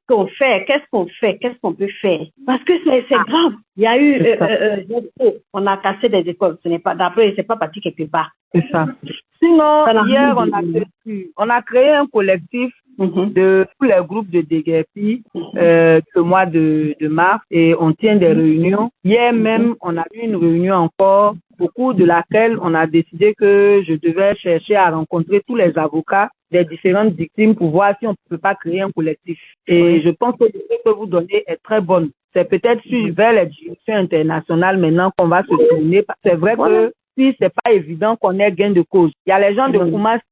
qu'on fait? Qu'est-ce qu'on peut faire? Parce que c'est grave. Il y a eu, on a cassé des écoles. D'après, c'est pas parti quelque part. C'est ça. Sinon, hier, on a créé un collectif de tous les groupes de déguerpis ce mois de mars et on tient des réunions. Hier même, on a eu une réunion encore au cours de laquelle on a décidé que je devais chercher à rencontrer tous les avocats des différentes victimes pour voir si on ne peut pas créer un collectif. Et je pense que l'idée que vous donnez est très bonne. C'est peut-être vers les juridictions internationales maintenant qu'on va se tourner. C'est vrai que si c'est pas évident qu'on ait gain de cause. Il y a les gens de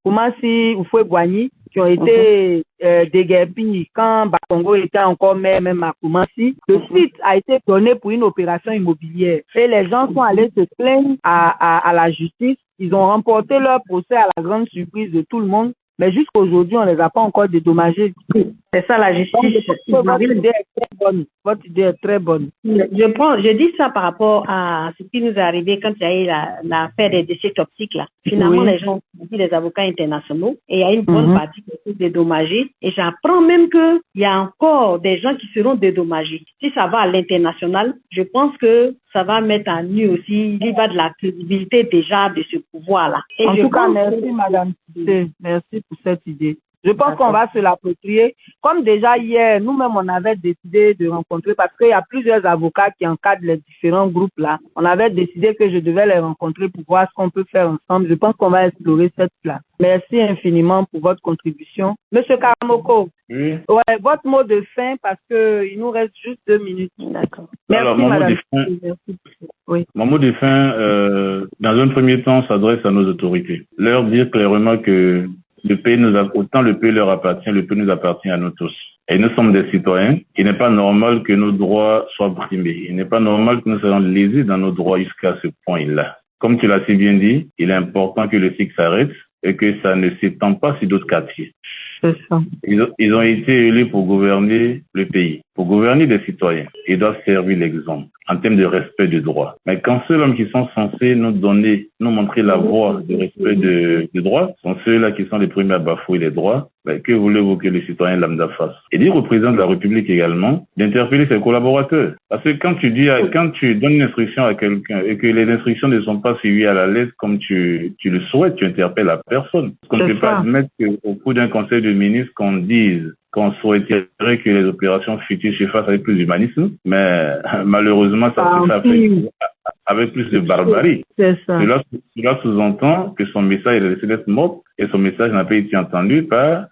Koumassi ou Foué-Boigny qui ont été déguerpis quand Bakongo était encore maire, même à Koumassi. Le site a été donné pour une opération immobilière. Et les gens sont allés se plaindre à la justice. Ils ont remporté leur procès à la grande surprise de tout le monde. Mais jusqu'à aujourd'hui, on ne les a pas encore dédommagés. C'est ça la justice. Votre idée est très bonne. Votre idée est très bonne. Je dis ça par rapport à ce qui nous est arrivé quand il y a eu l'affaire des décès toxiques là. Finalement, les gens ont dit les avocats internationaux et il y a une bonne partie qui est dédommagée. Et j'apprends même qu'il y a encore des gens qui seront dédommagés. Si ça va à l'international, je pense que ça va mettre à nu aussi. Il va de la crédibilité déjà de ce pouvoir-là. En tout cas, merci Madame. Merci pour cette idée. Je pense qu'on va se l'approprier. Comme déjà hier, nous-mêmes, on avait décidé de rencontrer, parce qu'il y a plusieurs avocats qui encadrent les différents groupes là. On avait décidé que je devais les rencontrer pour voir ce qu'on peut faire ensemble. Je pense qu'on va explorer cette place. Merci infiniment pour votre contribution. Monsieur Karamoko, Oui. ouais, votre mot de fin, parce qu'il nous reste juste 2 minutes. D'accord. Merci, Alors, mon madame. mot de fin, Merci. Oui. mon mot de fin, dans un premier temps, s'adresse à nos autorités. Leur dire clairement que le pays autant le pays leur appartient, le pays nous appartient à nous tous. Et nous sommes des citoyens. Il n'est pas normal que nos droits soient brimés. Il n'est pas normal que nous soyons lésés dans nos droits jusqu'à ce point-là. Comme tu l'as si bien dit, il est important que le cycle s'arrête et que ça ne s'étend pas sur d'autres quartiers. C'est ça. Ils ont été élus pour gouverner le pays, pour gouverner des citoyens. Ils doivent servir l'exemple en termes de respect des droits. Mais quand ceux-là qui sont censés nous montrer la voie de respect des droits, sont ceux-là qui sont les premiers à bafouer les droits, que voulez-vous que les citoyens lambda fassent? Et dire au président de la République également d'interpeller ses collaborateurs. Parce que quand tu donnes une instruction à quelqu'un et que les instructions ne sont pas suivies à la lettre comme tu le souhaites, tu interpelles la personne. Parce qu'on ne peut pas admettre qu'au cours d'un conseil de ministres qu'on souhaiterait que les opérations futures se fassent avec plus d'humanisme, mais malheureusement, ça se fait avec plus de barbarie. C'est ça. Cela sous-entend que son message est laissé d'être mort et son message n'a pas été entendu par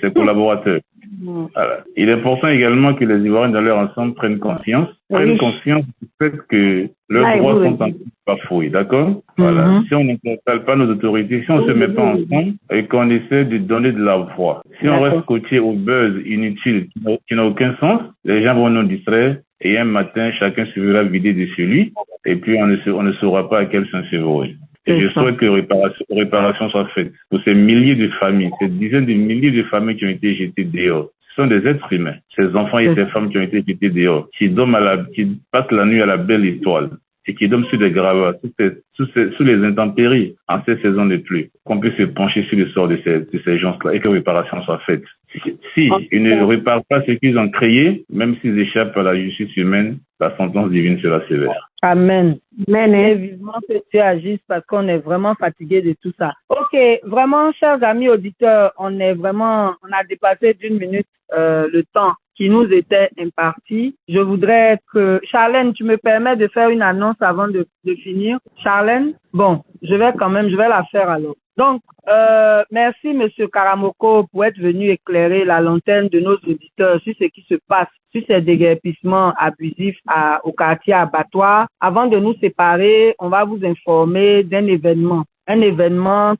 ses collaborateurs. Voilà. Il est important également que les Ivoiriens dans leur ensemble prennent conscience du fait que leurs droits sont en train de bafouer, d'accord? Voilà. Si on n'interpelle pas nos autorités, si on ne se met pas ensemble et qu'on essaie de donner de la voix, si on reste coaché au buzz inutile qui n'a aucun sens, les gens vont nous distraire et un matin, chacun se verra vider de chez lui et puis on ne saura pas à quel sens se vouer. Et je souhaite que réparation soit faite pour ces milliers de familles, ces dizaines de milliers de familles qui ont été jetées dehors. Ce sont des êtres humains, ces enfants et ces femmes qui ont été jetés dehors, qui passent la nuit à la belle étoile et qui dorment sur des gravats, sous les intempéries en ces saisons de pluie, qu'on puisse se pencher sur le sort de ces gens-là et que réparation soit faite. Si ils ne réparent pas ce qu'ils ont créé, même s'ils échappent à la justice humaine, la sentence divine sera sévère. Amen. Mais vivement que tu agisses parce qu'on est vraiment fatigué de tout ça. Ok, vraiment, chers amis auditeurs, on a dépassé d'1 minute le temps qui nous était imparti. Je voudrais que, Charlène, tu me permets de faire une annonce avant de finir. Charlène, bon, je vais la faire alors. Donc, merci Monsieur Karamoko pour être venu éclairer la lanterne de nos auditeurs sur ce qui se passe, sur ces déguerpissements abusifs au quartier abattoir. Avant de nous séparer, on va vous informer d'un événement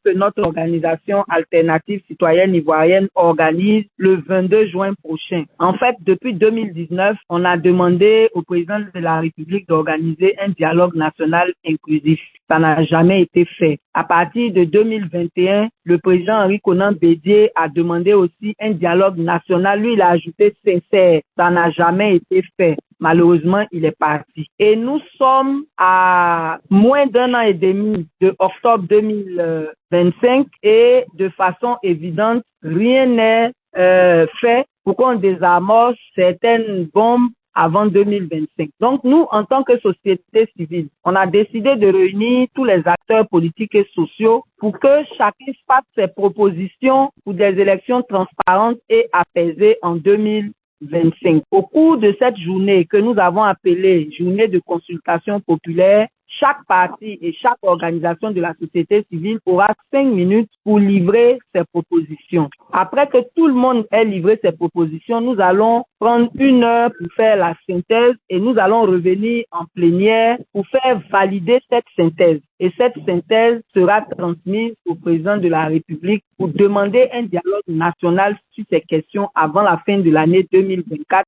que notre organisation alternative citoyenne ivoirienne organise le 22 juin prochain. En fait, depuis 2019, on a demandé au président de la République d'organiser un dialogue national inclusif. Ça n'a jamais été fait. À partir de 2021, le président Henri Konan Bédié a demandé aussi un dialogue national. Lui, il a ajouté sincère. Ça n'a jamais été fait. Malheureusement, il est parti. Et nous sommes à moins d'1 an et demi de octobre 2025 et de façon évidente, rien n'est fait pour qu'on désamorce certaines bombes avant 2025. Donc, nous, en tant que société civile, on a décidé de réunir tous les acteurs politiques et sociaux pour que chacun fasse ses propositions pour des élections transparentes et apaisées en 2025. Au cours de cette journée que nous avons appelée journée de consultation populaire, chaque parti et chaque organisation de la société civile aura 5 minutes pour livrer ses propositions. Après que tout le monde ait livré ses propositions, nous allons prendre 1 heure pour faire la synthèse et nous allons revenir en plénière pour faire valider cette synthèse. Et cette synthèse sera transmise au président de la République pour demander un dialogue national sur ces questions avant la fin de l'année 2024.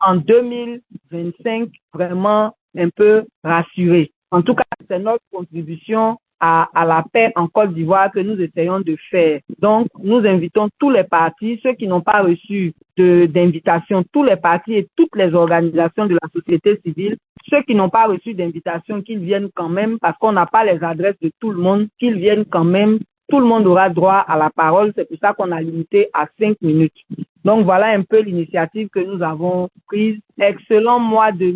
En 2025, vraiment un peu rassuré. En tout cas, c'est notre contribution à la paix en Côte d'Ivoire que nous essayons de faire. Donc, nous invitons tous les partis, ceux qui n'ont pas reçu d'invitation, tous les partis et toutes les organisations de la société civile, ceux qui n'ont pas reçu d'invitation, qu'ils viennent quand même, parce qu'on n'a pas les adresses de tout le monde, qu'ils viennent quand même. Tout le monde aura droit à la parole. C'est pour ça qu'on a limité à 5 minutes. Donc, voilà un peu l'initiative que nous avons prise. Excellent mois de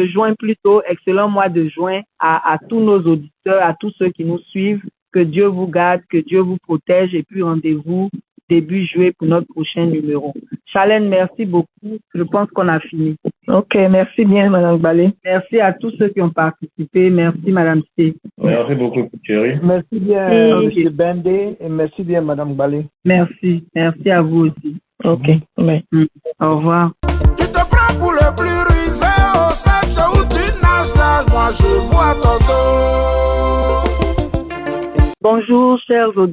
juin plutôt. Excellent mois de juin à tous nos auditeurs, à tous ceux qui nous suivent. Que Dieu vous garde, que Dieu vous protège et puis rendez-vous début juillet pour notre prochain numéro. Charlène, merci beaucoup. Je pense qu'on a fini. Ok, merci bien, Madame Balé. Merci à tous ceux qui ont participé. Merci, Madame C. Merci beaucoup, chérie. Merci bien, M. Bendé, et merci bien, Madame Balé. Merci. Merci à vous aussi. Ok, ouais. Au revoir. Tu te prends pour le plus rusé au sexe où tu nages là, moi je vois ton dos. Bonjour, chers auditeurs.